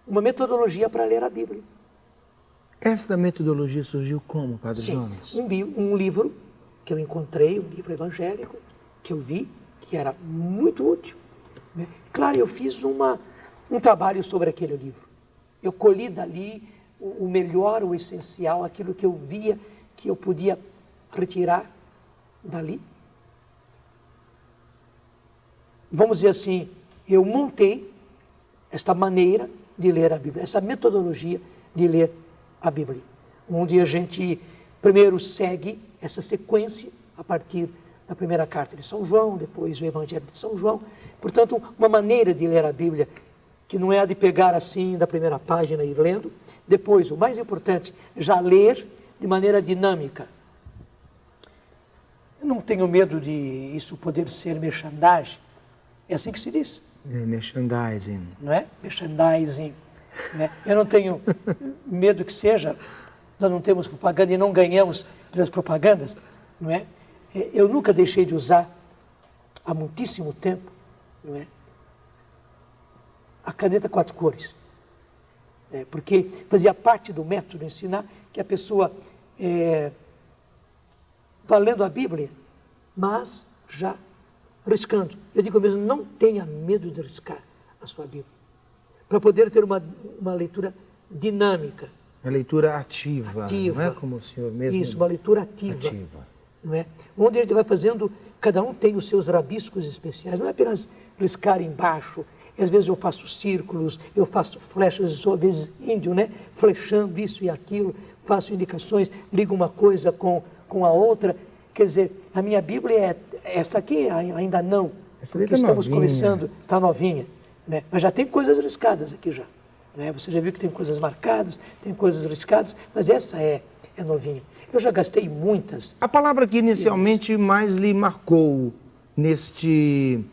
uma metodologia para ler a Bíblia.
Essa metodologia surgiu como, Padre Jonas?
Um livro que eu encontrei, um livro evangélico, que eu vi, que era muito útil. Né? Claro, eu fiz um trabalho sobre aquele livro. Eu colhi dali o melhor, o essencial, aquilo que eu via que eu podia retirar dali. Vamos dizer assim, eu montei esta maneira de ler a Bíblia, essa metodologia de ler a Bíblia, onde a gente primeiro segue essa sequência a partir da primeira carta de São João, depois o Evangelho de São João. Portanto, uma maneira de ler a Bíblia que não é a de pegar assim da primeira página e ir lendo. Depois, o mais importante, já ler de maneira dinâmica. Eu não tenho medo de isso poder ser merchandising. É assim que se diz?
Merchandising.
Não é? Merchandising. Né? Eu não tenho medo que seja. Nós não temos propaganda e não ganhamos pelas propagandas. Não é? Eu nunca deixei de usar, há muitíssimo tempo, não é? A caneta 4 cores. Porque fazia parte do método ensinar que a pessoa está lendo a Bíblia, mas já riscando. Eu digo mesmo, não tenha medo de riscar a sua Bíblia, para poder ter uma leitura dinâmica.
Uma leitura ativa, não é como o senhor mesmo...
Isso, uma leitura ativa. Não é? Onde a gente vai fazendo, cada um tem os seus rabiscos especiais, não é apenas riscar embaixo. Às vezes eu faço círculos, eu faço flechas, eu sou às vezes índio, né? Flechando isso e aquilo, faço indicações, ligo uma coisa com a outra. Quer dizer, a minha Bíblia essa aqui ainda não, porque estamos começando, está novinha, né? Mas já tem coisas riscadas aqui já. Né? Você já viu que tem coisas marcadas, tem coisas riscadas, mas essa é novinha. Eu já gastei muitas.
A palavra que inicialmente mais lhe marcou neste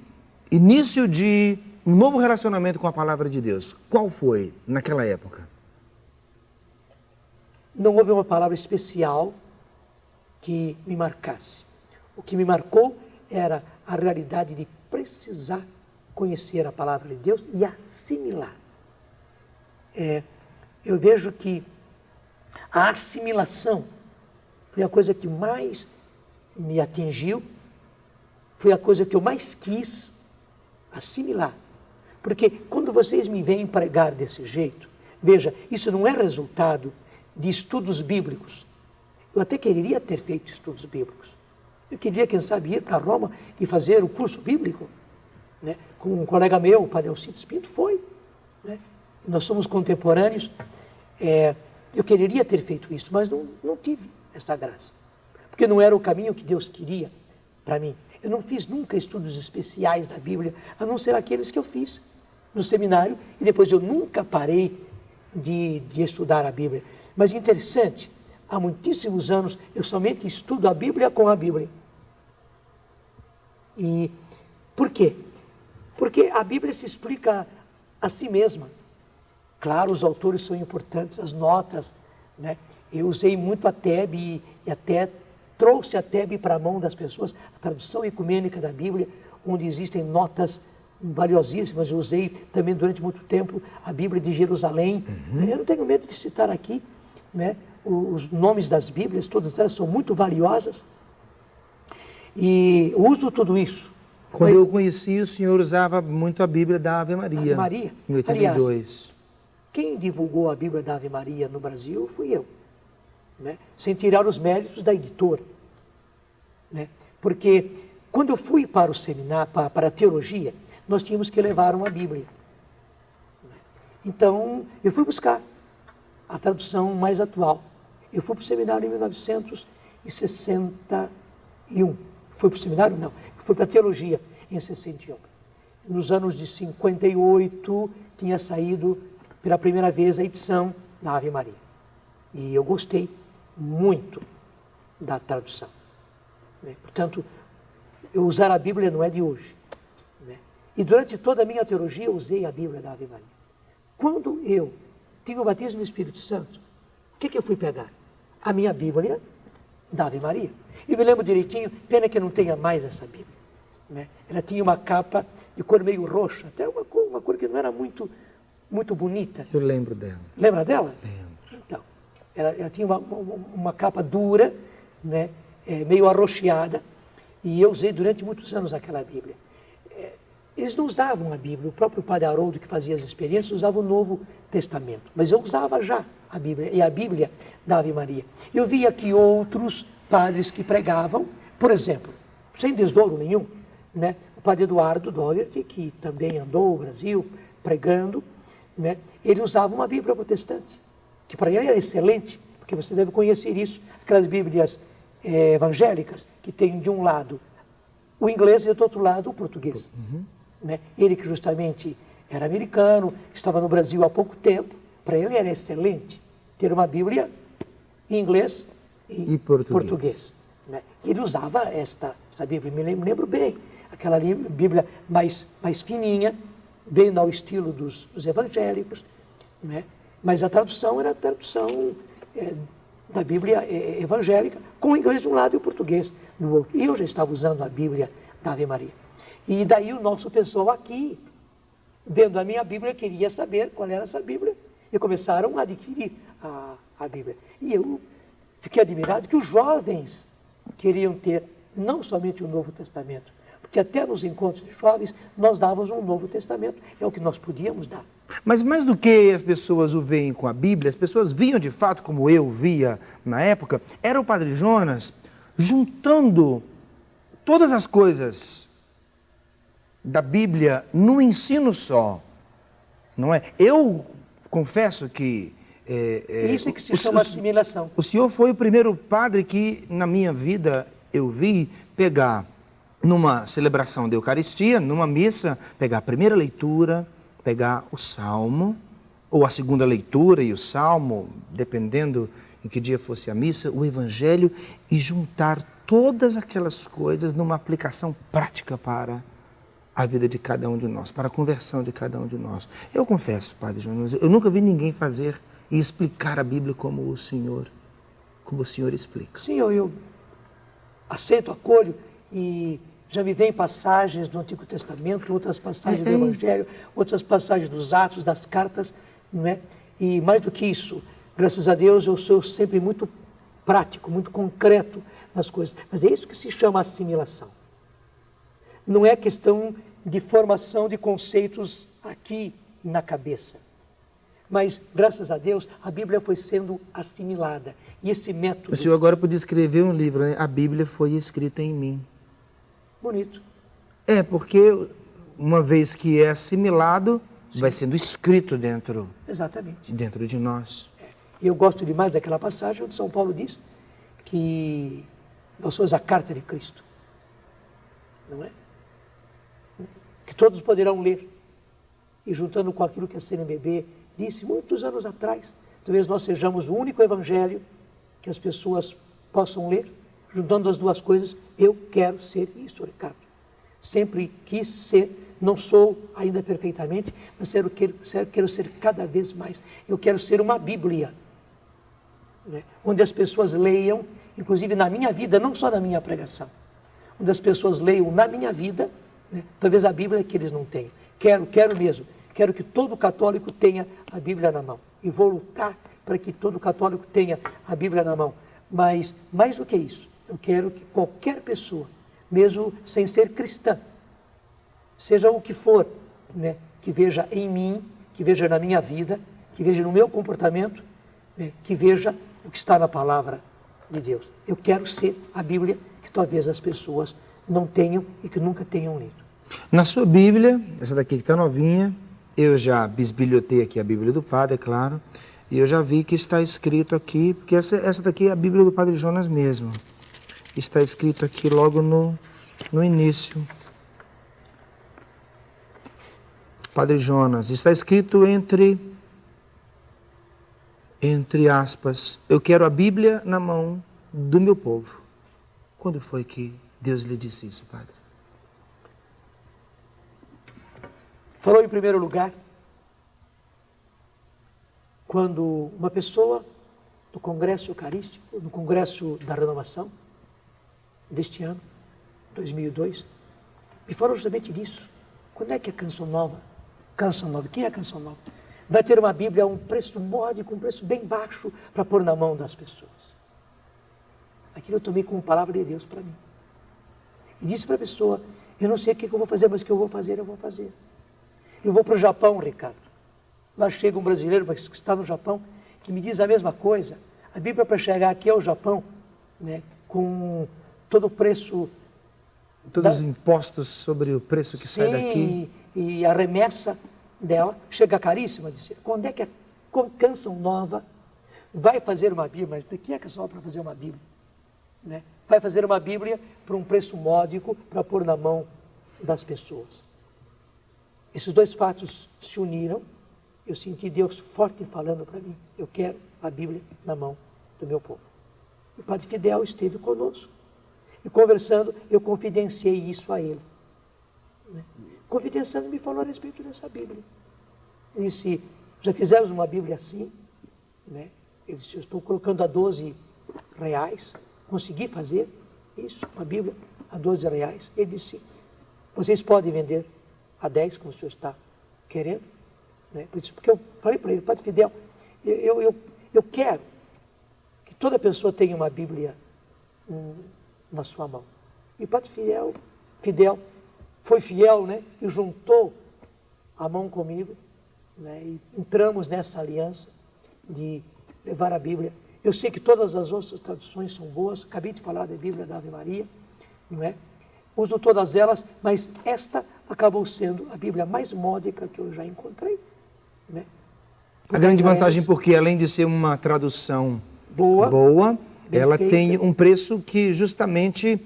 início de um novo relacionamento com a palavra de Deus, qual foi naquela época?
Não houve uma palavra especial que me marcasse. O que me marcou era a realidade de precisar conhecer a palavra de Deus e assimilar. Eu vejo que a assimilação foi a coisa que mais me atingiu, foi a coisa que eu mais quis assimilar. Porque quando vocês me veem pregar desse jeito, veja, isso não é resultado de estudos bíblicos. Eu até queria ter feito estudos bíblicos. Eu queria, quem sabe, ir para Roma e fazer o curso bíblico, né? Com um colega meu, o padre Alcides Pinto, foi. Né? Nós somos contemporâneos. Eu queria ter feito isso, mas não tive essa graça. Porque não era o caminho que Deus queria para mim. Eu não fiz nunca estudos especiais da Bíblia, a não ser aqueles que eu fiz no seminário, e depois eu nunca parei de estudar a Bíblia. Mas interessante, há muitíssimos anos eu somente estudo a Bíblia com a Bíblia. E por quê? Porque a Bíblia se explica a si mesma. Claro, os autores são importantes, as notas, né? Eu usei muito a TEB e até trouxe a TEB para a mão das pessoas, a tradução ecumênica da Bíblia, onde existem notas valiosíssimas. Eu usei também durante muito tempo a Bíblia de Jerusalém. Eu não tenho medo de citar aqui, né, os nomes das Bíblias, todas elas são muito valiosas. E uso tudo isso.
Quando eu conheci, o senhor usava muito a Bíblia da Ave Maria.
Ave Maria.
Em 82.
Aliás, quem divulgou a Bíblia da Ave Maria no Brasil fui eu. Né? Sem tirar os méritos da editora. Né? Porque quando eu fui para o seminário, para a teologia, nós tínhamos que levar uma Bíblia. Então, eu fui buscar a tradução mais atual. Eu fui para o seminário em 1961. Fui para o seminário? Não. Fui para a teologia em 61. Nos anos de 58, tinha saído pela primeira vez a edição da Ave Maria. E eu gostei muito da tradução. Né? Portanto, eu usar a Bíblia não é de hoje. Né? E durante toda a minha teologia eu usei a Bíblia da Ave Maria. Quando eu tive o batismo no Espírito Santo, o que eu fui pegar? A minha Bíblia da Ave Maria. E me lembro direitinho, pena que eu não tenha mais essa Bíblia. Né? Ela tinha uma capa de cor meio roxa, até uma cor que não era muito bonita.
Eu lembro dela.
Lembra dela?
Lembro.
Então, ela tinha uma capa dura, né? Meio arroxeada, e eu usei durante muitos anos aquela Bíblia. Eles não usavam a Bíblia, o próprio padre Haroldo, que fazia as experiências, usava o Novo Testamento, mas eu usava já a Bíblia, e a Bíblia da Ave Maria. Eu via que outros padres que pregavam, por exemplo, sem desdouro nenhum, né? O padre Eduardo Doherty, que também andou o Brasil pregando, né? Ele usava uma Bíblia protestante, que para ele era excelente, porque você deve conhecer isso, aquelas Bíblias evangélicas, que tem de um lado o inglês e do outro lado o português. Né? Ele que justamente era americano, estava no Brasil há pouco tempo, para ele era excelente ter uma Bíblia em inglês e português. Né? Ele usava esta Bíblia, me lembro bem, aquela Bíblia mais fininha, bem ao estilo dos evangélicos, né? Mas a tradução era a tradução da Bíblia evangélica, com o inglês de um lado e o português do outro. E eu já estava usando a Bíblia da Ave Maria. E daí o nosso pessoal aqui, vendo a minha Bíblia, queria saber qual era essa Bíblia, e começaram a adquirir a Bíblia. E eu fiquei admirado que os jovens queriam ter não somente o Novo Testamento, porque até nos encontros de jovens nós dávamos um Novo Testamento, é o que nós podíamos dar.
Mas mais do que as pessoas o veem com a Bíblia, as pessoas viam de fato, como eu via na época, era o Padre Jonas juntando todas as coisas da Bíblia num ensino só, não é? Eu confesso que...
Isso é que se chama assimilação.
O senhor foi o primeiro padre que, na minha vida, eu vi pegar numa celebração da Eucaristia, numa missa, pegar a primeira leitura, pegar o Salmo, ou a segunda leitura e o Salmo, dependendo em que dia fosse a missa, o Evangelho, e juntar todas aquelas coisas numa aplicação prática para a vida de cada um de nós, para a conversão de cada um de nós. Eu confesso, Padre Jonas, eu nunca vi ninguém fazer e explicar a Bíblia como o Senhor explica.
Sim, eu aceito, acolho, e Já me vem passagens do Antigo Testamento, outras passagens do Evangelho, outras passagens dos Atos, das cartas, não é? E mais do que isso, graças a Deus, eu sou sempre muito prático, muito concreto nas coisas. Mas é isso que se chama assimilação. Não é questão de formação de conceitos aqui na cabeça. Mas, graças a Deus, a Bíblia foi sendo assimilada. E esse método...
O senhor agora podia escrever um livro, né? A Bíblia foi escrita em mim.
Bonito.
É, porque uma vez que é assimilado, vai sendo escrito dentro de nós.
E eu gosto demais daquela passagem onde São Paulo diz que nós somos a carta de Cristo. Não é? Que todos poderão ler. E juntando com aquilo que a CNBB disse muitos anos atrás, talvez nós sejamos o único evangelho que as pessoas possam ler. Juntando as duas coisas, eu quero ser isso, Ricardo. Sempre quis ser, não sou ainda perfeitamente, mas quero ser cada vez mais. Eu quero ser uma Bíblia, né? Onde as pessoas leiam, inclusive na minha vida, não só na minha pregação, onde as pessoas leiam na minha vida, né? Talvez a Bíblia que eles não tenham. Quero mesmo. Quero que todo católico tenha a Bíblia na mão. E vou lutar para que todo católico tenha a Bíblia na mão. Mas, mais do que isso, eu quero que qualquer pessoa, mesmo sem ser cristã, seja o que for, né, que veja em mim, que veja na minha vida, que veja no meu comportamento, né, que veja o que está na palavra de Deus. Eu quero ser a Bíblia que talvez as pessoas não tenham e que nunca tenham lido.
Na sua Bíblia, essa daqui que está novinha, eu já bisbilhotei aqui a Bíblia do Padre, é claro, e eu já vi que está escrito aqui, porque essa daqui é a Bíblia do Padre Jonas mesmo. Está escrito aqui logo no início. Padre Jonas, está escrito entre aspas, eu quero a Bíblia na mão do meu povo. Quando foi que Deus lhe disse isso, Padre?
Falou em primeiro lugar, quando uma pessoa do Congresso Eucarístico, no Congresso da Renovação, deste ano, 2002, me falou justamente disso. Quando é que a Canção Nova, quem é a Canção Nova? Vai ter uma Bíblia a um preço módico, um preço bem baixo, para pôr na mão das pessoas. Aquilo eu tomei como palavra de Deus para mim. E disse para a pessoa, eu não sei o que eu vou fazer, mas o que eu vou fazer, eu vou fazer. Eu vou para o Japão, Ricardo. Lá chega um brasileiro que está no Japão, que me diz a mesma coisa. A Bíblia para chegar aqui ao Japão, né, com todo o preço...
Todos os impostos sobre o preço que sai daqui.
E a remessa dela chega caríssima. Disse, quando é que a Canção Nova vai fazer uma Bíblia? Mas quem é a Canção Nova para fazer uma Bíblia? Né? Vai fazer uma Bíblia por um preço módico para pôr na mão das pessoas. Esses dois fatos se uniram. Eu senti Deus forte falando para mim. Eu quero a Bíblia na mão do meu povo. O Padre Fidel esteve conosco. E conversando, eu confidenciei isso a ele. Né? Confidenciando, me falou a respeito dessa Bíblia. Ele disse, já fizemos uma Bíblia assim? Né? Ele disse, eu estou colocando a R$12. Consegui fazer isso, uma Bíblia a R$12. Ele disse, vocês podem vender a 10, como o senhor está querendo? Né? Porque eu falei para ele, Padre Fidel, eu quero que toda pessoa tenha uma Bíblia na sua mão. E o Padre Fidel foi fiel, né? E juntou a mão comigo, né? E entramos nessa aliança de levar a Bíblia. Eu sei que todas as outras traduções são boas, acabei de falar da Bíblia da Ave Maria, não é? Uso todas elas, mas esta acabou sendo a Bíblia mais módica que eu já encontrei, né?
A grande vantagem, porque além de ser uma tradução boa, ela tem um preço que justamente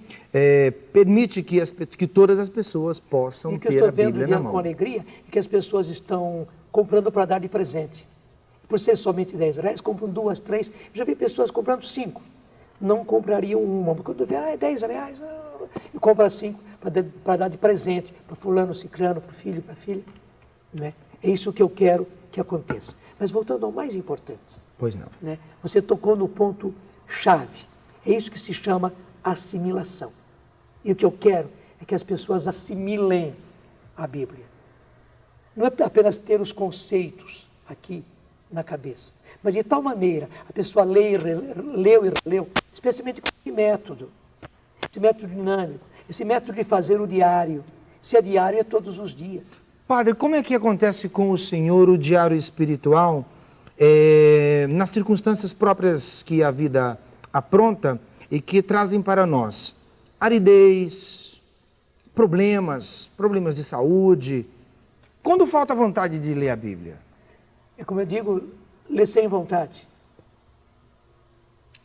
permite que todas as pessoas possam ter a Bíblia na mão.
Com alegria que as pessoas estão comprando para dar de presente. Por ser somente R$10, compram 2, 3. Já vi pessoas comprando 5. Não comprariam uma. Porque quando vê, R$10, e compra 5 para dar de presente para fulano, ciclano, para o filho, para a filha. Né? É isso que eu quero que aconteça. Mas voltando ao mais importante.
Pois não.
Né? Você tocou no ponto chave. É isso que se chama assimilação. E o que eu quero é é que as pessoas assimilem a Bíblia. Não é apenas ter os conceitos aqui na cabeça, mas de tal maneira a pessoa leu e releu, especialmente com esse método dinâmico, esse método de fazer o diário. Se é diário, é todos os dias.
Padre, como é que acontece com o senhor o diário espiritual nas circunstâncias próprias que a vida apronta e que trazem para nós aridez, problemas de saúde? Quando falta vontade de ler a Bíblia?
É como eu digo, ler sem vontade.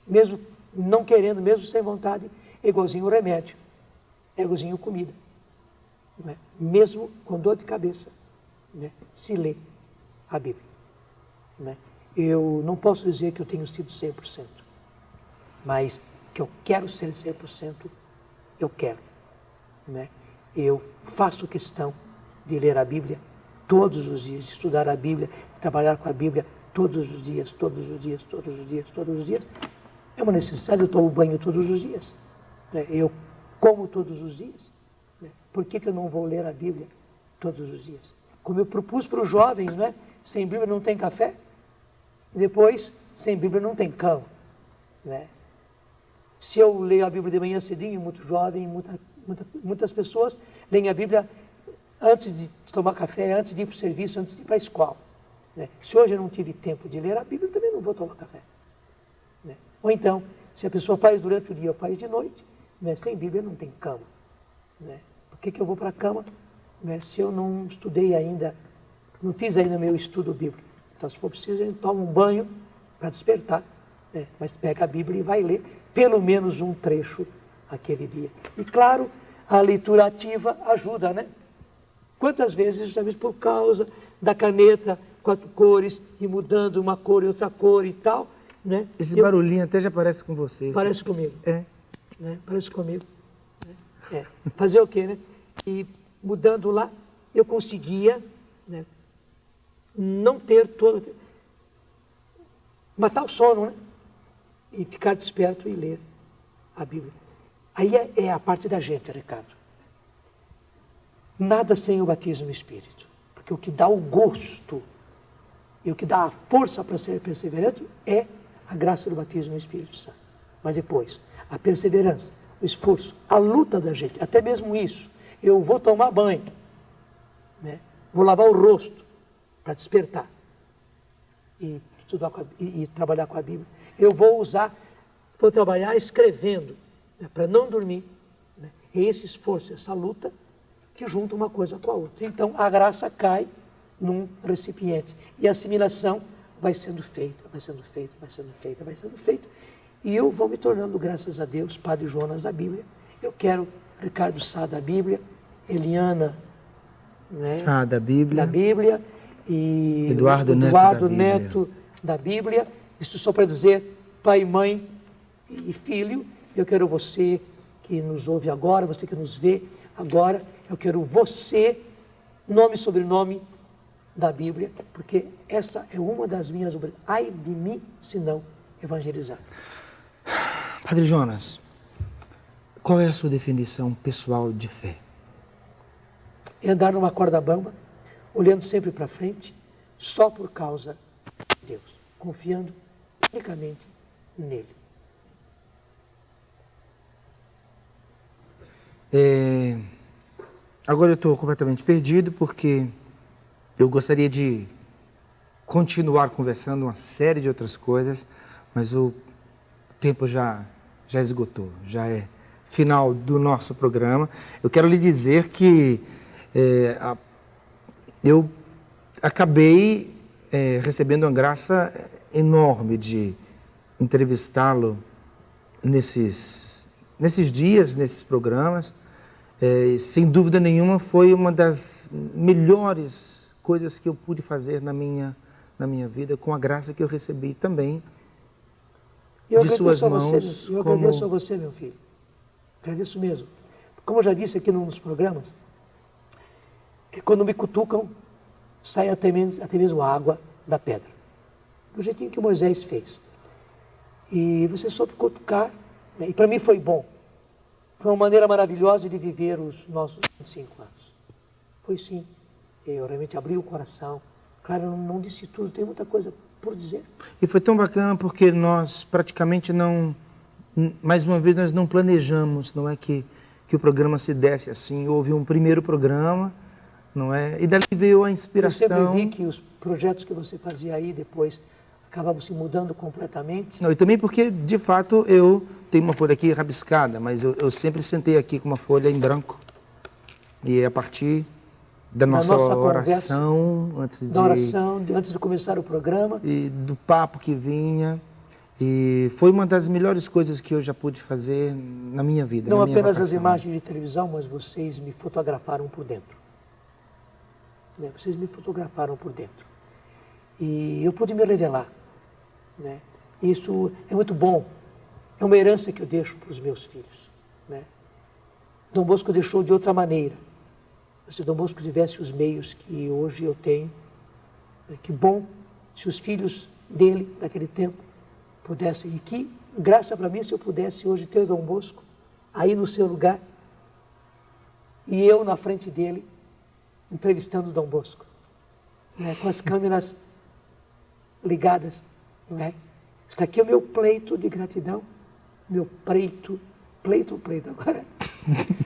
Mesmo não querendo, mesmo sem vontade, é igualzinho remédio, é igualzinho comida. Não é? Mesmo com dor de cabeça, né? Se lê a Bíblia. Né? Eu não posso dizer que eu tenho sido 100%, mas que eu quero ser 100%, eu quero. Né? Eu faço questão de ler a Bíblia todos os dias, de estudar a Bíblia, de trabalhar com a Bíblia todos os dias, todos os dias, todos os dias, todos os dias. É uma necessidade, eu tomo banho todos os dias. Né? Eu como todos os dias. Né? Por que eu não vou ler a Bíblia todos os dias? Como eu propus para os jovens, né? Sem Bíblia não tem café. Depois, sem Bíblia não tem cama. Né? Se eu leio a Bíblia de manhã cedinho, muito jovem, muitas pessoas leem a Bíblia antes de tomar café, antes de ir para o serviço, antes de ir para a escola. Né? Se hoje eu não tive tempo de ler a Bíblia, eu também não vou tomar café. Né? Ou então, se a pessoa faz durante o dia ou faz de noite, né? Sem Bíblia não tem cama. Né? Por que eu vou para a cama, né? Se eu não estudei ainda, não fiz ainda meu estudo bíblico? Então, se for preciso, a gente toma um banho para despertar, né? Mas pega a Bíblia e vai ler pelo menos um trecho aquele dia. E claro, a leitura ativa ajuda, né? Quantas vezes, justamente por causa da caneta, 4 cores, e mudando uma cor e outra cor e tal, né?
Esse barulhinho até já parece com você.
Parece comigo.
É.
Né? Parece comigo. É. Fazer o quê, né? E mudando lá, eu conseguia, né, não ter todo... matar o sono, né? E ficar desperto e ler a Bíblia. Aí é a parte da gente, Ricardo. Nada sem o batismo no Espírito. Porque o que dá o gosto e o que dá a força para ser perseverante é a graça do batismo no Espírito Santo. Mas depois, a perseverança, o esforço, a luta da gente, até mesmo isso. Eu vou tomar banho, né? Vou lavar o rosto para despertar e estudar e trabalhar com a Bíblia. Eu vou trabalhar escrevendo, né, para não dormir. Né? É esse esforço, essa luta que junta uma coisa com a outra. Então a graça cai num recipiente e a assimilação vai sendo feita, vai sendo feita, vai sendo feita, vai sendo feita. E eu vou me tornando, graças a Deus, Padre Jonas da Bíblia. Eu quero Ricardo Sá da Bíblia, Eliana, né,
Sá da Bíblia,
e
Eduardo
Neto da Bíblia. Isso só para dizer pai, mãe e filho. Eu quero você que nos ouve agora, você que nos vê agora. Eu quero você, nome e sobrenome da Bíblia, porque essa é uma das minhas obrigações. Ai de mim, se não evangelizar.
Padre Jonas, qual é a sua definição pessoal de fé?
É andar numa corda bamba, olhando sempre para frente, só por causa de Deus, confiando unicamente nele.
Agora eu estou completamente perdido porque eu gostaria de continuar conversando uma série de outras coisas, mas o tempo já esgotou, já é final do nosso programa. Eu quero lhe dizer que eu acabei recebendo uma graça enorme de entrevistá-lo nesses dias, nesses programas. Sem dúvida nenhuma foi uma das melhores coisas que eu pude fazer na minha vida, com a graça que eu recebi também de suas mãos.
Eu agradeço a você, meu filho. Agradeço mesmo. Como eu já disse aqui num dos programas, que quando me cutucam, sai até mesmo a água da pedra. Do jeitinho que Moisés fez. E você soube cutucar, né? E para mim foi bom. Foi uma maneira maravilhosa de viver os nossos 25 anos. Foi sim. Eu realmente abri o coração. Claro, eu não disse tudo, tem muita coisa por dizer.
E foi tão bacana porque nós praticamente não, mais uma vez, nós não planejamos, não é que o programa se desse assim. Houve um primeiro programa, não é? E dali veio a inspiração.
Eu sempre vi que os projetos que você fazia aí depois acabavam se mudando completamente.
Não, e também porque, de fato, eu tenho uma folha aqui rabiscada, mas eu sempre sentei aqui com uma folha em branco. E a partir da nossa oração,
antes de começar o programa.
E do papo que vinha. E foi uma das melhores coisas que eu já pude fazer na minha vida.
Não
na minha
apenas as
vocação.
imagens de televisão, mas vocês me fotografaram por dentro. Né? Vocês me fotografaram por dentro. E eu pude me revelar. Né? Isso é muito bom. É uma herança que eu deixo para os meus filhos. Né? Dom Bosco deixou de outra maneira. Se Dom Bosco tivesse os meios que hoje eu tenho, que bom se os filhos dele, naquele tempo, pudessem. E que graça para mim se eu pudesse hoje ter Dom Bosco aí no seu lugar e eu na frente dele, entrevistando Dom Bosco, né, com as câmeras ligadas. Não é? Está aqui o meu pleito de gratidão, meu pleito agora.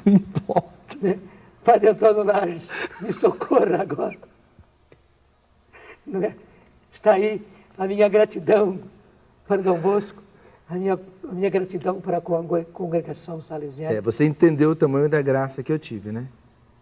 Não importa.
Né? Padre Antônio Lages, me socorra agora. Não é? Está aí a minha gratidão para Dom Bosco, a minha gratidão para a congregação salesiana.
Você entendeu o tamanho da graça que eu tive, né?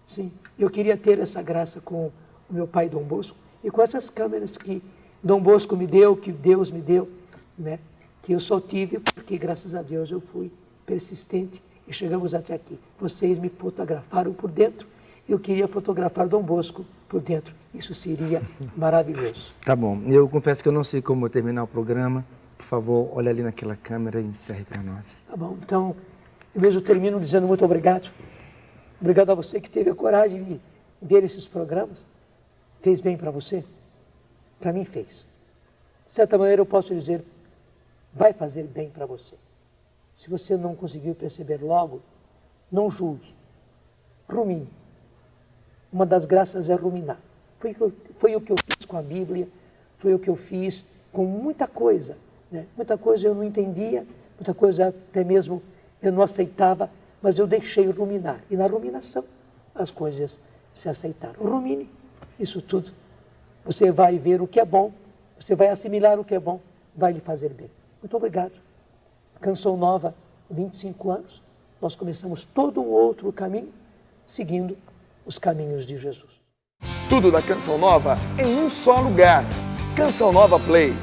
Sim, eu queria ter essa graça com o meu pai Dom Bosco e com essas câmeras que Dom Bosco me deu, que Deus me deu, né? Que eu só tive porque, graças a Deus, eu fui persistente e chegamos até aqui. Vocês me fotografaram por dentro, eu queria fotografar Dom Bosco por dentro. Isso seria maravilhoso.
Tá bom, eu confesso que eu não sei como terminar o programa. Por favor, olha ali naquela câmera e encerre para nós.
Tá bom, então eu mesmo termino dizendo muito obrigado. Obrigado a você que teve a coragem de ver esses programas. Fez bem para você? Para mim fez. De certa maneira eu posso dizer, vai fazer bem para você. Se você não conseguiu perceber logo, não julgue. Rumine. Uma das graças é ruminar. Foi o que eu fiz com a Bíblia, foi o que eu fiz com muita coisa. Né? Muita coisa eu não entendia, muita coisa até mesmo eu não aceitava, mas eu deixei ruminar. E na ruminação as coisas se aceitaram. Rumine isso tudo. Você vai ver o que é bom, você vai assimilar o que é bom, vai lhe fazer bem. Muito obrigado. Canção Nova, 25 anos, nós começamos todo um outro caminho, seguindo os caminhos de Jesus.
Tudo da Canção Nova em um só lugar. Canção Nova Play.